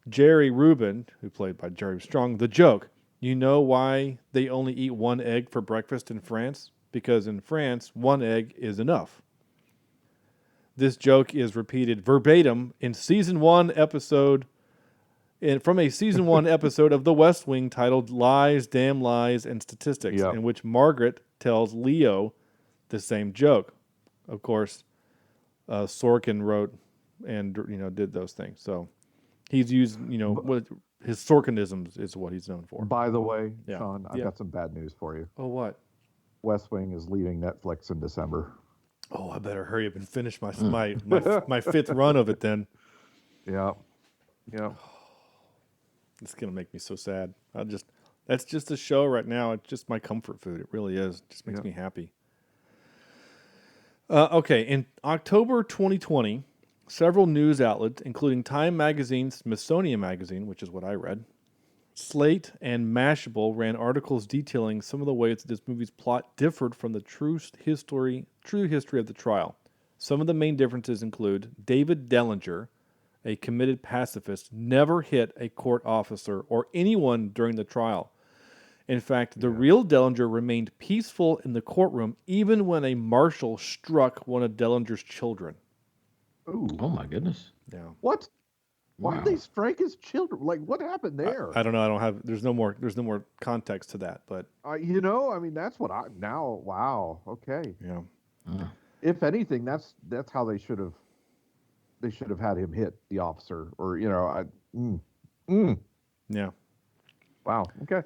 I: Jerry Rubin, who played by Jerry Strong, the joke. You know why they only eat one egg for breakfast in France? Because in France, one egg is enough. This joke is repeated verbatim in season 1 episode from a season 1 episode of The West Wing titled Lies, Damn Lies, and Statistics, in which Margaret tells Leo the same joke. Of course, Sorkin wrote and did those things. So he's used, his Sorkinisms is what he's known for.
J: By the way, Sean, I've got some bad news for you.
I: Oh, what?
J: West Wing is leaving Netflix in December.
I: Oh, I better hurry up and finish my fifth run of it then.
J: Yeah.
I: It's gonna make me so sad. That's just a show right now. It's just my comfort food. It really is. It just makes me happy. Okay, in October 2020, several news outlets, including Time Magazine, Smithsonian Magazine, which is what I read, Slate, and Mashable, ran articles detailing some of the ways that this movie's plot differed from the true history of the trial. Some of the main differences include David Dellinger, a committed pacifist, never hit a court officer or anyone during the trial. In fact, the real Dellinger remained peaceful in the courtroom even when a marshal struck one of Dellinger's children.
J: Ooh.
K: Oh my goodness.
I: Yeah.
J: What? Why
K: Wow.
J: did they strike his children? Like, what happened there?
I: I don't know. I don't have. There's no more context to that. But
J: that's what I now. Wow. Okay.
I: yeah.
J: If anything, that's how they should have. They should have had him hit the officer, or
I: Yeah.
J: Wow. Okay.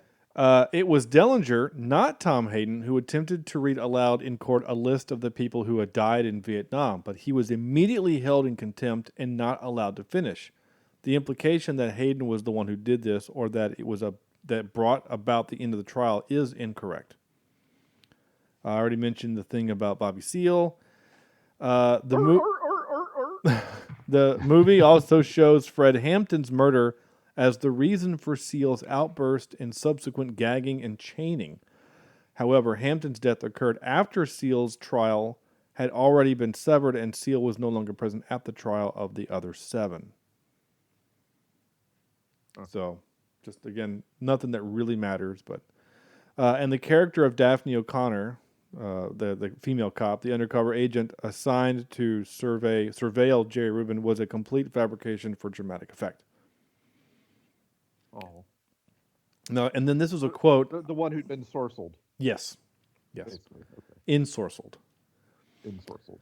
I: It was Dellinger, not Tom Hayden, who attempted to read aloud in court a list of the people who had died in Vietnam, but he was immediately held in contempt and not allowed to finish. The implication that Hayden was the one who did this, or that it was that brought about the end of the trial, is incorrect. I already mentioned the thing about Bobby Seale. The movie also shows Fred Hampton's murder as the reason for Seale's outburst and subsequent gagging and chaining. However, Hampton's death occurred after Seale's trial had already been severed and Seale was no longer present at the trial of the other 7. So, just again, nothing that really matters. But and the character of Daphne O'Connor, the female cop, the undercover agent assigned to surveil Jerry Rubin, was a complete fabrication for dramatic effect.
J: Oh.
I: No, and then this was a quote.
J: The one who'd been sorcelled.
I: Yes.
J: Okay.
I: Insorcelled.
J: Insorcelled.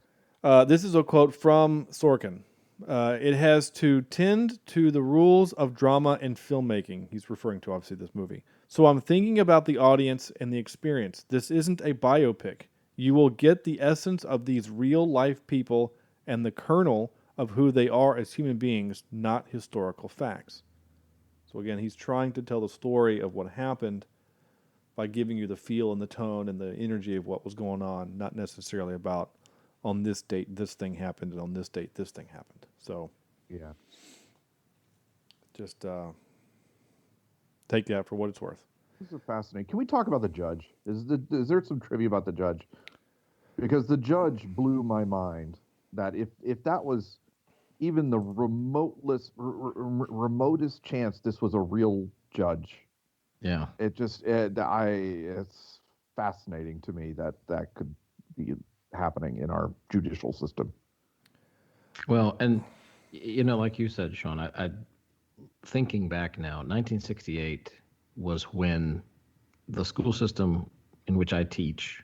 I: This is a quote from Sorkin. It has to tend to the rules of drama and filmmaking. He's referring to, obviously, this movie. So I'm thinking about the audience and the experience. This isn't a biopic. You will get the essence of these real-life people and the kernel of who they are as human beings, not historical facts. So again, he's trying to tell the story of what happened by giving you the feel and the tone and the energy of what was going on, not necessarily about on this date this thing happened and on this date this thing happened. So
J: yeah,
I: just take that for what it's worth.
J: This is fascinating. Can we talk about the judge? Is there some trivia about the judge? Because the judge blew my mind. That if that was even the remotest chance this was a real judge.
K: Yeah.
J: It's fascinating to me that could be happening in our judicial system.
K: Well, and like you said, Sean, I thinking back now, 1968 was when the school system in which I teach,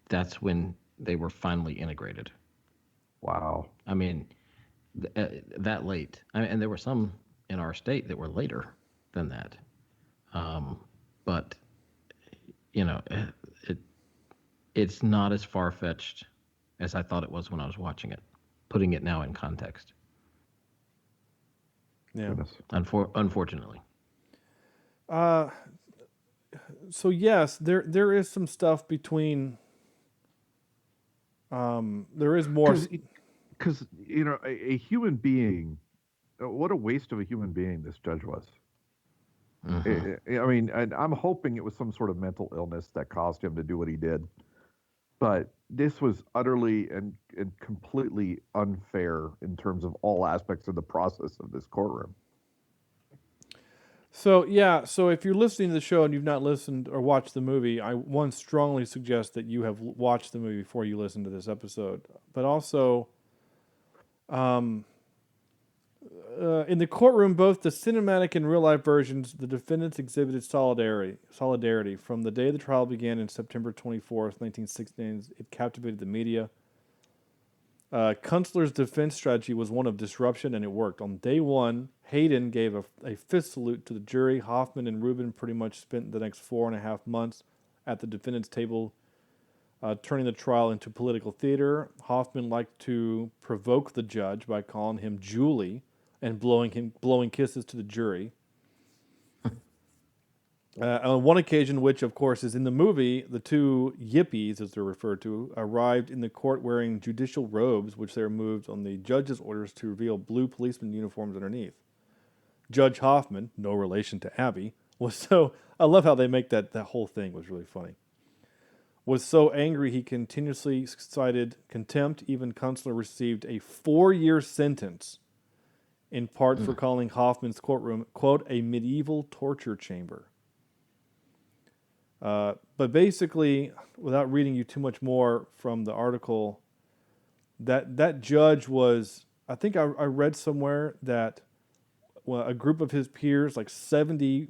K: that's when they were finally integrated.
J: Wow.
K: I mean, that late. And there were some in our state that were later than that. But it's not as far-fetched as I thought it was when I was watching it, putting it now in context.
I: Yeah.
K: Unfortunately.
I: So yes, there is some stuff between. There is more.
J: Because a human being, what a waste of a human being this judge was.
K: Mm-hmm.
J: I'm hoping it was some sort of mental illness that caused him to do what he did. But this was utterly and completely unfair in terms of all aspects of the process of this courtroom.
I: So if you're listening to the show and you've not listened or watched the movie, I strongly suggest that you have watched the movie before you listen to this episode. But also, in the courtroom, both the cinematic and real-life versions, the defendants exhibited solidarity. From the day the trial began in September 24th, 1969, it captivated the media. Kunstler's defense strategy was one of disruption, and it worked. On day one, Hayden gave a fist salute to the jury. Hoffman and Rubin pretty much spent the next 4.5 months at the defendant's table, turning the trial into political theater. Hoffman liked to provoke the judge by calling him Julie and blowing kisses to the jury. On one occasion, which of course is in the movie, the two yippies, as they're referred to, arrived in the court wearing judicial robes, which they removed on the judge's orders to reveal blue policeman uniforms underneath. Judge Hoffman, no relation to Abby, was so... I love how they make that whole thing was really funny. was so angry he continuously cited contempt. Even Kunstler received a 4-year sentence, in part for calling Hoffman's courtroom, quote, a medieval torture chamber. But basically, without reading you too much more from the article, that judge was, I think I read somewhere that a group of his peers, like 70%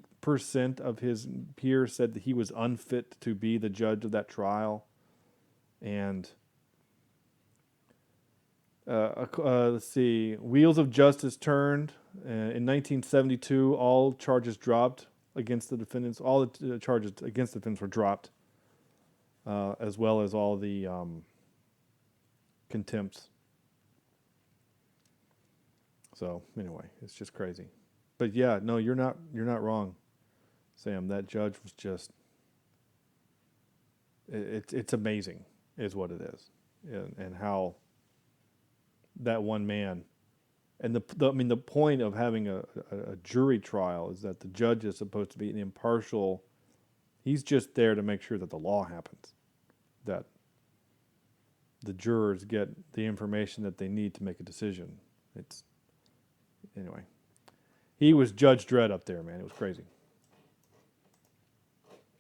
I: of his peers, said that he was unfit to be the judge of that trial. And let's see, wheels of justice turned. In 1972, all charges dropped against the defendants. All the charges against the defendants were dropped, as well as all the contempts. So anyway, it's just crazy. But yeah, no, you're not wrong, Sam. That judge was just, it's amazing, is what it is, and how that one man, and the point of having a jury trial is that the judge is supposed to be an impartial. He's just there to make sure that the law happens, that the jurors get the information that they need to make a decision. Anyway, he was Judge Dredd up there, man. It was crazy.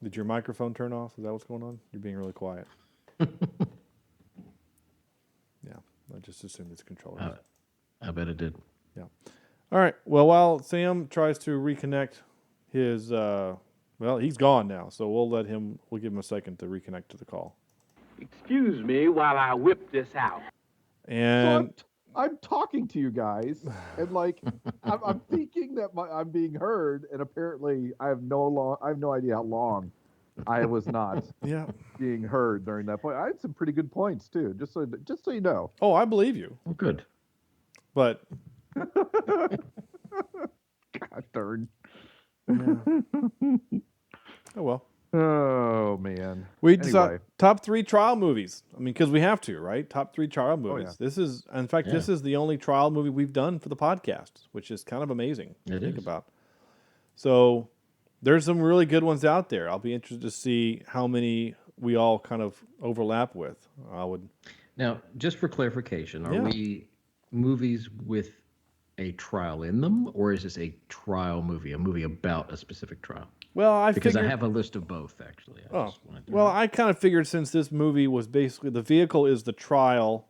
I: Did your microphone turn off? Is that what's going on? You're being really quiet. Yeah, I just assumed it's controllers.
K: I bet it did.
I: Yeah. All right. Well, while Sam tries to reconnect his, he's gone now, so we'll give him a second to reconnect to the call.
S: Excuse me while I whip this out.
I: And
J: So I'm talking to you guys, and like I'm thinking that I'm being heard, and apparently I have no idea how long I was not being heard during that point. I had some pretty good points too, just so you know.
I: Oh, I believe you.
K: Well, good.
I: But
J: God darn.
I: Yeah. Oh well.
J: Oh man.
I: We decided top 3 trial movies. I mean, because we have to, right? Top 3 trial movies.
J: yeah.
I: This is, in fact, this is the only trial movie we've done for the podcast, which is kind of amazing to think about. So there's some really good ones out there. I'll be interested to see how many we all kind of overlap with.
K: Now, just for clarification, are we movies with a trial in them, or is this a trial movie, a movie about a specific trial?
I: Well, I
K: have a list of both, actually.
I: I kind of figured since this movie was basically, the vehicle is the trial.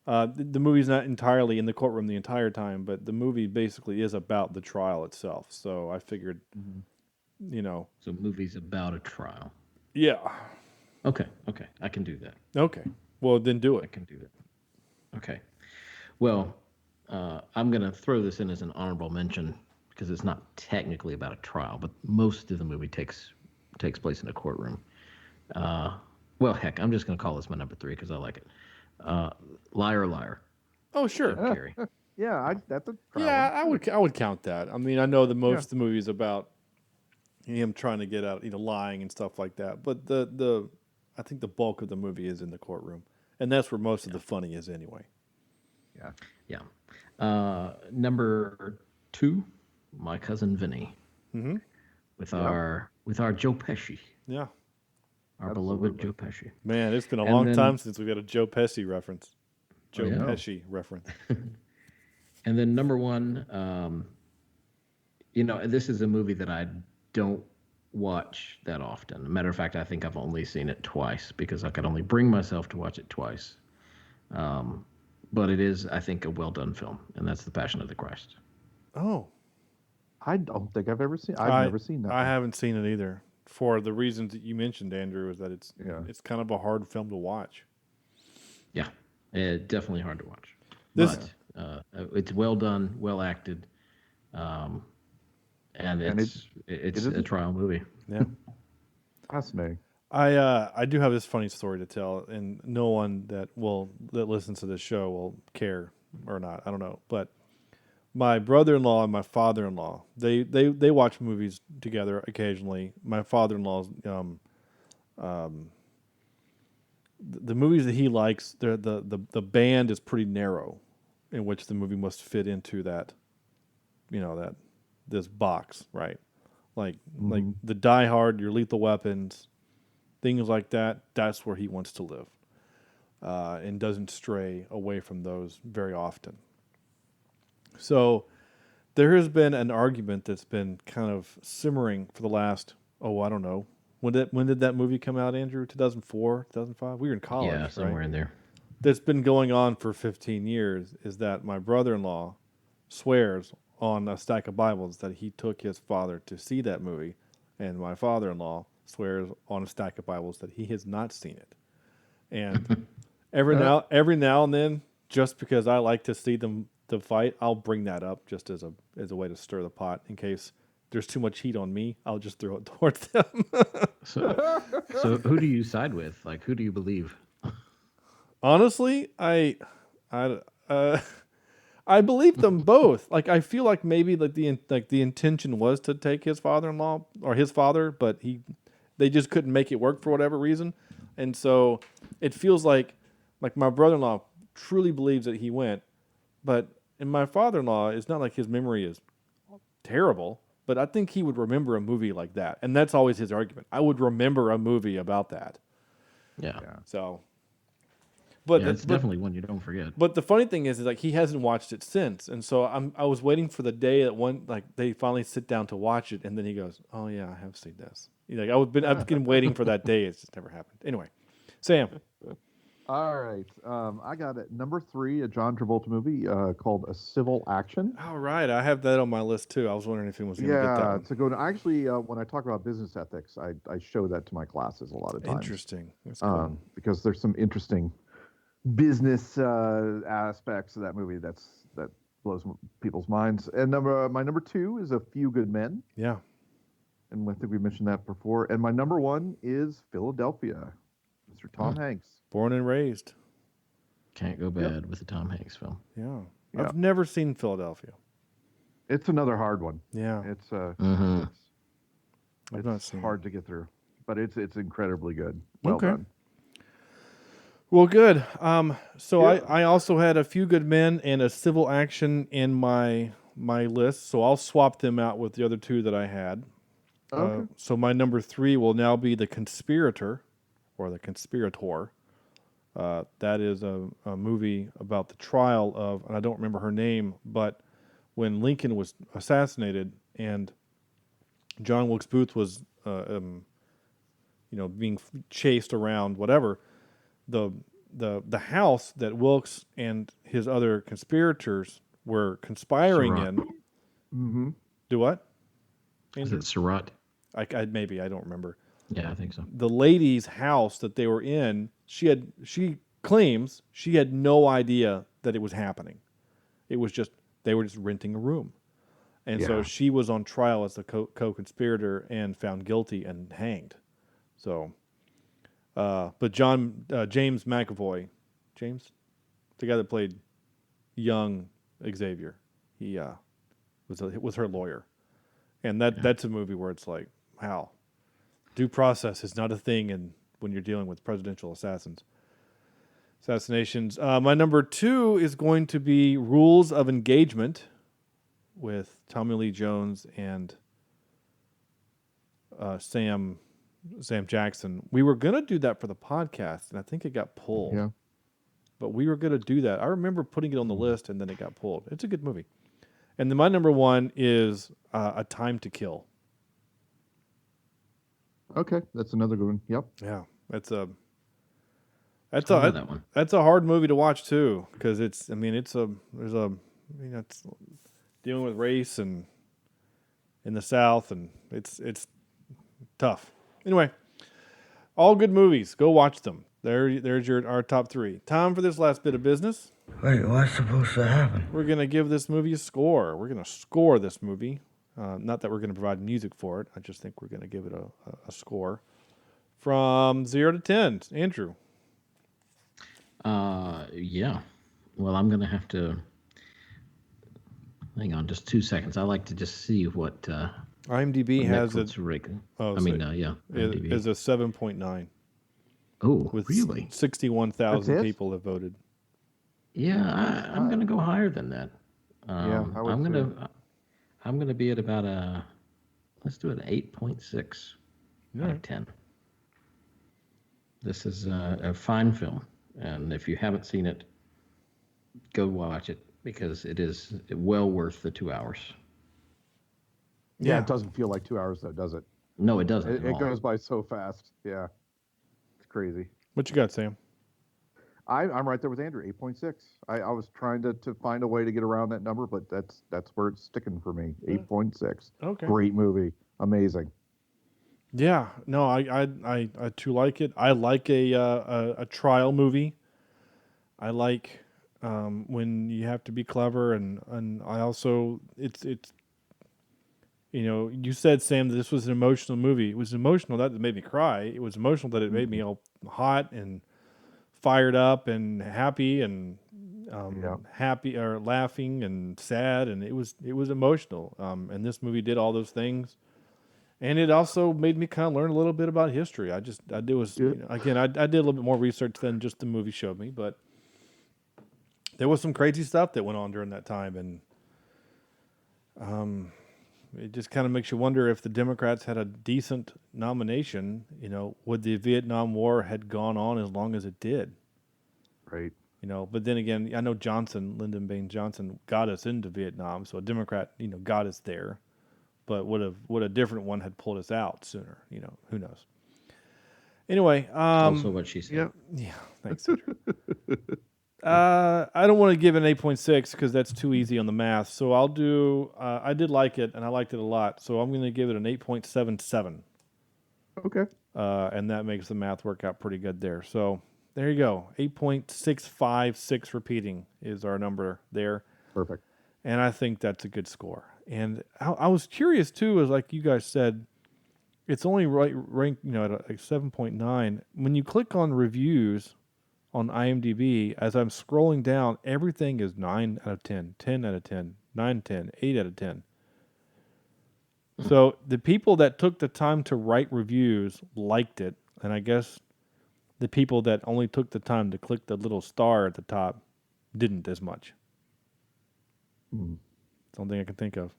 I: The movie's not entirely in the courtroom the entire time, but the movie basically is about the trial itself. So I figured,
K: So movies about a trial.
I: Yeah.
K: Okay. I can do that.
I: Okay. Well, then do it.
K: I can do that. Okay. Well, I'm going to throw this in as an honorable mention because it's not technically about a trial, but most of the movie takes place in a courtroom. Well, heck, I'm just going to call this my number 3 because I like it. Liar, Liar.
I: Oh, sure.
K: Carrey.
J: Yeah, that's a trial.
I: Yeah, I would count that. I mean, I know that most of the movie is about him trying to get out, lying and stuff like that. But I think the bulk of the movie is in the courtroom, and that's where most of the funny is anyway.
K: Yeah. Number 2, My Cousin Vinny.
I: Mm-hmm.
K: With our Joe Pesci.
I: Yeah.
K: Our beloved Joe Pesci.
I: Man, it's been a long time since we've got a Joe Pesci reference. Pesci reference.
K: And then number 1, this is a movie that I don't watch that often. Matter of fact, I think I've only seen it twice because I could only bring myself to watch it twice. But it is, I think, a well-done film, and that's The Passion of the Christ.
I: Oh.
J: I don't think I've ever seen. I've never seen that.
I: I haven't seen it either. For the reasons that you mentioned, Andrew, is that it's kind of a hard film to watch.
K: Yeah, definitely hard to watch. But it's well done, well acted, and it's a trial movie.
I: Yeah,
J: fascinating.
I: I do have this funny story to tell, and no one that listens to this show will care or not. I don't know, but my brother-in-law and my father-in-law, they watch movies together occasionally. My father-in-law's the movies that he likes, the band is pretty narrow, in which the movie must fit into that, this box, right? Like the Die Hard, your Lethal Weapons, things like that, that's where he wants to live, and doesn't stray away from those very often. So there has been an argument that's been kind of simmering for the last, I don't know. When did that movie come out, Andrew? 2004, 2005? We were in college,
K: Yeah, somewhere
I: right?
K: in there.
I: That's been going on for 15 years, is that my brother-in-law swears on a stack of Bibles that he took his father to see that movie, and my father-in-law swears on a stack of Bibles that he has not seen it. And every now and then, just because I like to see them fight, I'll bring that up just as a way to stir the pot in case there's too much heat on me. I'll just throw it towards them.
K: So who do you side with? Like, who do you believe?
I: Honestly, I believe them both. Like, I feel like maybe the intention was to take his father-in-law or his father, but they just couldn't make it work for whatever reason, and so it feels like my brother-in-law truly believes that he went, but and my father-in-law, it's not like his memory is terrible, but I think he would remember a movie like that, and that's always his argument. I would remember a movie about that.
K: Yeah.
I: So. But
K: it's definitely one you don't forget.
I: But the funny thing is like he hasn't watched it since, and so I was waiting for the day that they finally sit down to watch it, and then he goes, "Oh yeah, I have seen this." I've been waiting for that day. It's just never happened. Anyway, Sam.
J: All right, I got it. Number 3, a John Travolta movie called A Civil Action.
I: All right, I have that on my list too. I was wondering if he was going to get that one.
J: It's a good one. Actually, when I talk about business ethics, I show that to my classes a lot of times.
I: Interesting. That's cool.
J: Because there's some interesting business aspects of that movie that blows people's minds. And my number 2 is A Few Good Men.
I: Yeah.
J: And I think we mentioned that before. And my number 1 is Philadelphia, Mr. Tom Hanks.
I: Born and raised.
K: Can't go bad with the Tom Hanks film.
I: Yeah. I've never seen Philadelphia.
J: It's another hard one.
I: Yeah.
J: It's
I: I've not seen
J: hard to get through, but it's incredibly good. Well done.
I: Well, good. I also had A Few Good Men and A Civil Action in my list, so I'll swap them out with the other 2 that I had.
J: Okay.
I: So my number 3 will now be The Conspirator, or The Conspirator. That is a movie about the trial of, and I don't remember her name, but when Lincoln was assassinated and John Wilkes Booth was, being chased around, whatever. The house that Wilkes and his other conspirators were conspiring in.
J: Mm-hmm.
I: Do what?
K: Is it Surratt?
I: I don't remember.
K: Yeah, I think so.
I: The lady's house that they were in, she claims she had no idea that it was happening. It was just they were just renting a room, and so she was on trial as the co-conspirator and found guilty and hanged. So. But James McAvoy, the guy that played young Xavier, he was her lawyer, and that's a movie where it's like, wow, due process is not a thing, and when you're dealing with presidential assassinations. My number 2 is going to be Rules of Engagement, with Tommy Lee Jones and Sam Jackson. We were going to do that for the podcast, and I think it got pulled.
J: Yeah.
I: But we were going to do that. I remember putting it on the list, and then it got pulled. It's a good movie. And then my number 1 is A Time to Kill.
J: Okay, that's another good one. Yep.
I: Yeah, that's a hard movie to watch too, because it's dealing with race and in the South, and it's tough. Anyway, all good movies. Go watch them. There's our top 3. Time for this last bit of business.
T: Wait, what's supposed to happen?
I: We're going to give this movie a score. We're going to score this movie. Not that we're going to provide music for it. I just think we're going to give it a score from 0 to 10. Andrew.
K: Yeah. Well, I'm going to have to... Hang on just 2 seconds. I like to just see what...
I: IMDb has it.
K: IMDb.
I: Is a 7.9.
K: Oh,
I: with
K: really?
I: 61,000 people have voted.
K: Yeah, I'm going to go higher than that.
J: I would
K: I'm going to be at about let's do an 8.6 out of 10. This is a fine film, and if you haven't seen it, go watch it because it is well worth the 2 hours.
J: Yeah, it doesn't feel like 2 hours though, does it?
K: No, it doesn't.
J: It goes by so fast. Yeah, it's crazy.
I: What you got, Sam?
J: I'm right there with Andrew. 8.6. I was trying to find a way to get around that number, but that's where it's sticking for me. 8.6.
I: Okay.
J: Great movie. Amazing.
I: Yeah, no, I too like it. I like a trial movie. I like when you have to be clever, and I also it's you said, Sam, that this was an emotional movie. It was emotional that it made me cry. It was emotional that it made me all hot and fired up and happy and happy or laughing and sad, and it was emotional. And this movie did all those things. And it also made me kind of learn a little bit about history. I did I did a little bit more research than just the movie showed me, but there was some crazy stuff that went on during that time, and it just kind of makes you wonder if the Democrats had a decent nomination. Would the Vietnam War had gone on as long as it did?
J: Right.
I: But then again, I know Lyndon Baines Johnson got us into Vietnam, so a Democrat, got us there. But would a different one had pulled us out sooner? Who knows? Anyway,
K: also what she said.
I: Yeah, thanks. I don't want to give it an 8.6 because that's too easy on the math. So I'll do. I did like it, and I liked it a lot. So I'm going to give it an 8.77.
J: Okay.
I: And that makes the math work out pretty good there. So there you go. 8.656 repeating is our number there.
J: Perfect.
I: And I think that's a good score. And I was curious too, as like you guys said, it's only ranked, at like 7.9. When you click on reviews on IMDb, as I'm scrolling down, everything is 9 out of 10, 10 out of 10, 9, 10, 8 out of 10. So the people that took the time to write reviews liked it, and I guess the people that only took the time to click the little star at the top didn't as much. Something I can think of.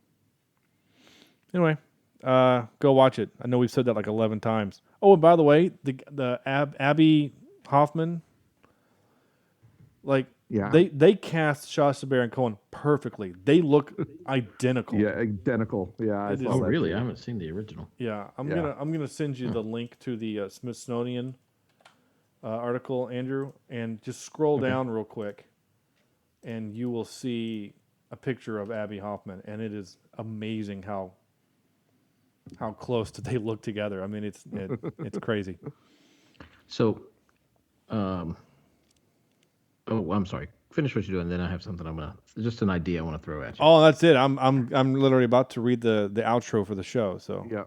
I: Anyway, go watch it. I know we've said that like 11 times. Oh, and by the way, the Abby Hoffman, they cast Sacha Baron Cohen perfectly. They look identical.
J: Yeah, identical. Yeah.
K: Really? I haven't seen the original.
I: Yeah, I'm gonna send you the link to the Smithsonian article, Andrew, and just scroll down real quick, and you will see a picture of Abby Hoffman, and it is amazing how close that they look together. I mean, it's crazy.
K: So, I'm sorry. Finish what you're doing, then I have something just an idea I want to throw at you.
I: Oh, that's it. I'm literally about to read the outro for the show. So
J: yeah.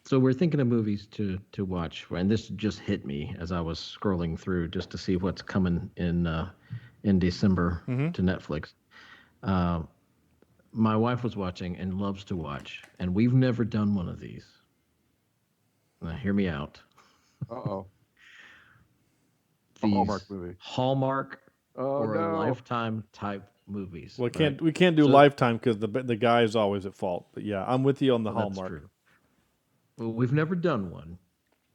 K: So we're thinking of movies to watch, and this just hit me as I was scrolling through just to see what's coming in December to Netflix. My wife was watching and loves to watch, and we've never done one of these. Now, hear me out.
J: Uh-oh.
K: These
J: Hallmark movie.
K: Hallmark or a Lifetime type movies.
I: Well, we can't do Lifetime because the guy is always at fault. But yeah, I'm with you on the Hallmark.
K: That's true. Well, we've never done one,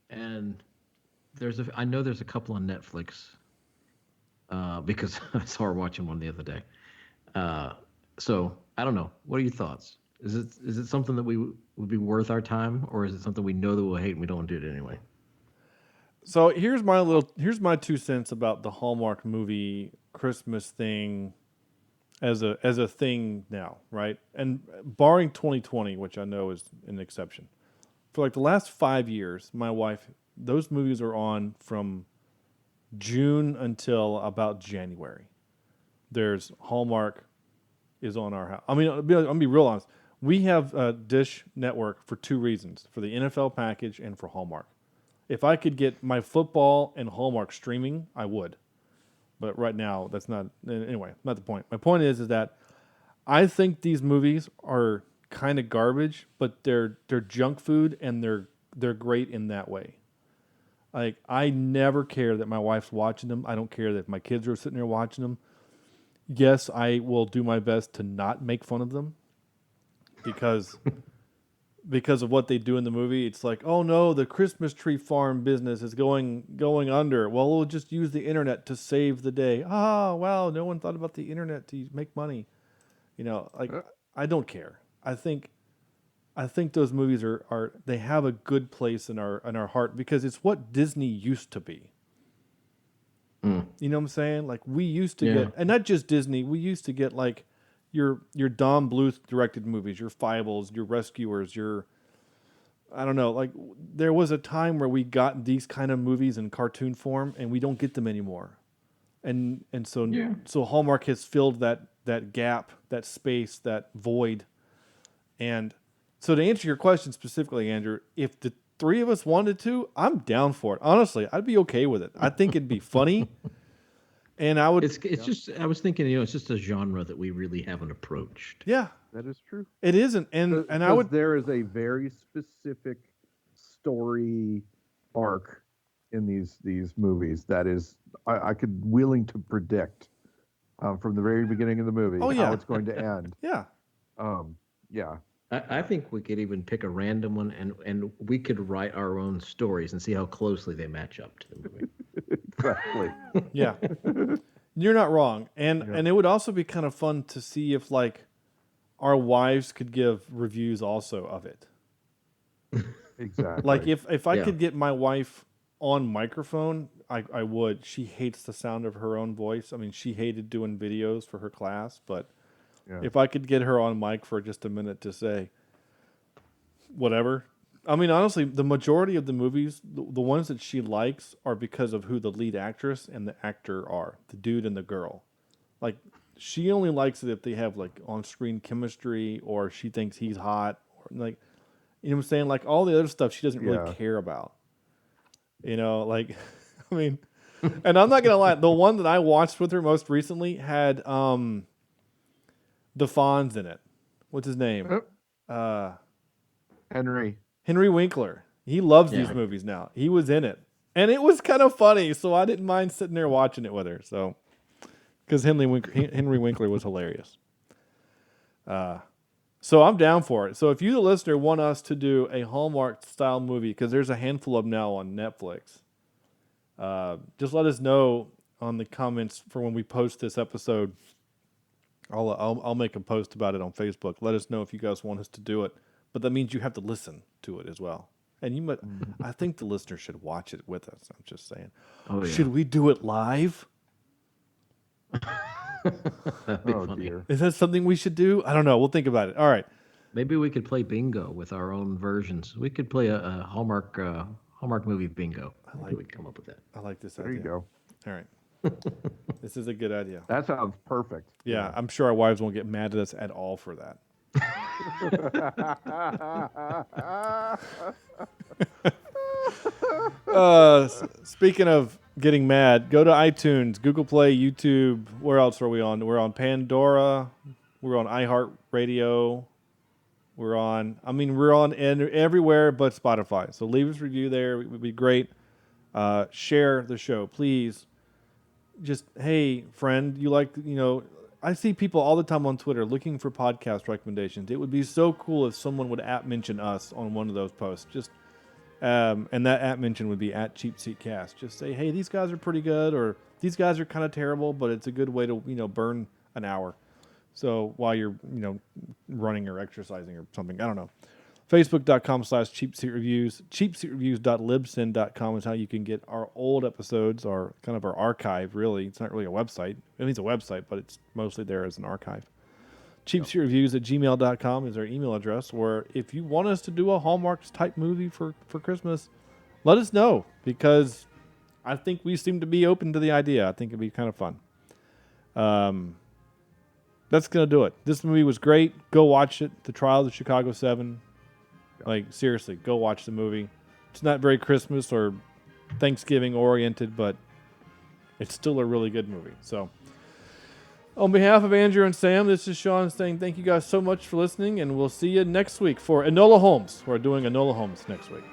K: and I know there's a couple on Netflix because I saw her watching one the other day. So I don't know. What are your thoughts? Is it something that would be worth our time, or is it something we know that we'll hate and we don't want to do it anyway?
I: So here's my 2 cents about the Hallmark movie Christmas thing as a thing now, right? And barring 2020, which I know is an exception, for like the last 5 years, my wife, those movies are on from June until about January. There's Hallmark is on our house. I mean, I'll be real honest. We have Dish Network for 2 reasons: for the NFL package and for Hallmark. If I could get my football and Hallmark streaming, I would. But right now, that's not. Anyway, not the point. My point is that I think these movies are kind of garbage, but they're junk food, and they're great in that way. Like, I never care that my wife's watching them. I don't care that my kids are sitting there watching them. Yes, I will do my best to not make fun of them, because because of what they do in the movie. It's like, oh no, the Christmas tree farm business is going under. Well, we'll just use the internet to save the day. Oh, wow, no one thought about the internet to make money. I don't care. I think those movies are they have a good place in our heart because it's what Disney used to be. You know what I'm saying? Like we used to get, and not just Disney, we used to get like your Don Bluth directed movies, your Fiebles, your Rescuers, I don't know, like there was a time where we got these kind of movies in cartoon form and we don't get them anymore. And so Hallmark has filled that gap, that space, that void. And so to answer your question specifically, Andrew, if the three of us wanted to, I'm down for it. Honestly, I'd be okay with it. I think it'd be funny. And I would.
K: It's just. I was thinking, it's just a genre that we really haven't approached.
I: Yeah,
J: that is true.
I: It isn't, and I would.
J: There is a very specific story arc in these movies that is I could willing to predict from the very beginning of the movie how it's going to end.
I: Yeah.
J: Yeah.
K: I think we could even pick a random one and we could write our own stories and see how closely they match up to the movie.
J: Exactly.
I: Yeah. You're not wrong. And it would also be kind of fun to see if like our wives could give reviews also of it.
J: Exactly.
I: Like if I could get my wife on microphone, I would. She hates the sound of her own voice. I mean, she hated doing videos for her class, but if I could get her on mic for just a minute to say whatever. I mean, honestly, the majority of the movies, the ones that she likes are because of who the lead actress and the actor are, the dude and the girl. Like, she only likes it if they have, like, on-screen chemistry or she thinks he's hot. Or, like, you know what I'm saying? Like, all the other stuff she doesn't really care about. You know, like, I mean, and I'm not going to lie, the one that I watched with her most recently had the Fonz in it. What's his name? Henry Winkler. He loves these movies now. He was in it. And it was kind of funny, so I didn't mind sitting there watching it with her. So, because Henry Winkler was hilarious. So I'm down for it. So if you, the listener, want us to do a Hallmark-style movie, because there's a handful of them now on Netflix, just let us know on the comments for when we post this episode. I'll make a post about it on Facebook. Let us know if you guys want us to do it. But that means you have to listen to it as well. And you might, I think the listener should watch it with us. I'm just saying. Oh, yeah. Should we do it live?
K: That'd be funny.
J: Dear.
I: Is that something we should do? I don't know. We'll think about it. All right.
K: Maybe we could play bingo with our own versions. We could play a Hallmark movie bingo. Maybe we'd come up with that.
I: I like this
J: There
I: idea.
J: you go.
I: All right. This is a good idea.
J: That sounds perfect.
I: Yeah, I'm sure our wives won't get mad at us at all for that. Speaking of getting mad, go to iTunes, Google Play, YouTube. Where else are we on? We're on Pandora. We're on iHeartRadio. We're on everywhere but Spotify. So leave us a review there. It would be great. Share the show, please. Just, hey, friend, I see people all the time on Twitter looking for podcast recommendations. It would be so cool if someone would @mention us on one of those posts. Just, and that @mention would be @CheapSeatCast. Just say, hey, these guys are pretty good, or these guys are kind of terrible, but it's a good way to, burn an hour. So while you're, running or exercising or something, I don't know. Facebook.com/CheapSeatReviews. CheapSeatReviews.libsyn.com is how you can get our old episodes, or kind of our archive, really. It's not really a website. I mean, it's a website, but it's mostly there as an archive. CheapSeatReviews@gmail.com is our email address, or if you want us to do a Hallmark-type movie for Christmas, let us know, because I think we seem to be open to the idea. I think it'd be kind of fun. That's going to do it. This movie was great. Go watch it. The Trial of the Chicago 7. Like, seriously, go watch the movie. It's not very Christmas or Thanksgiving oriented, but it's still a really good movie. So, on behalf of Andrew and Sam, this is Sean saying thank you guys so much for listening, and we'll see you next week for Enola Holmes. We're doing Enola Holmes next week.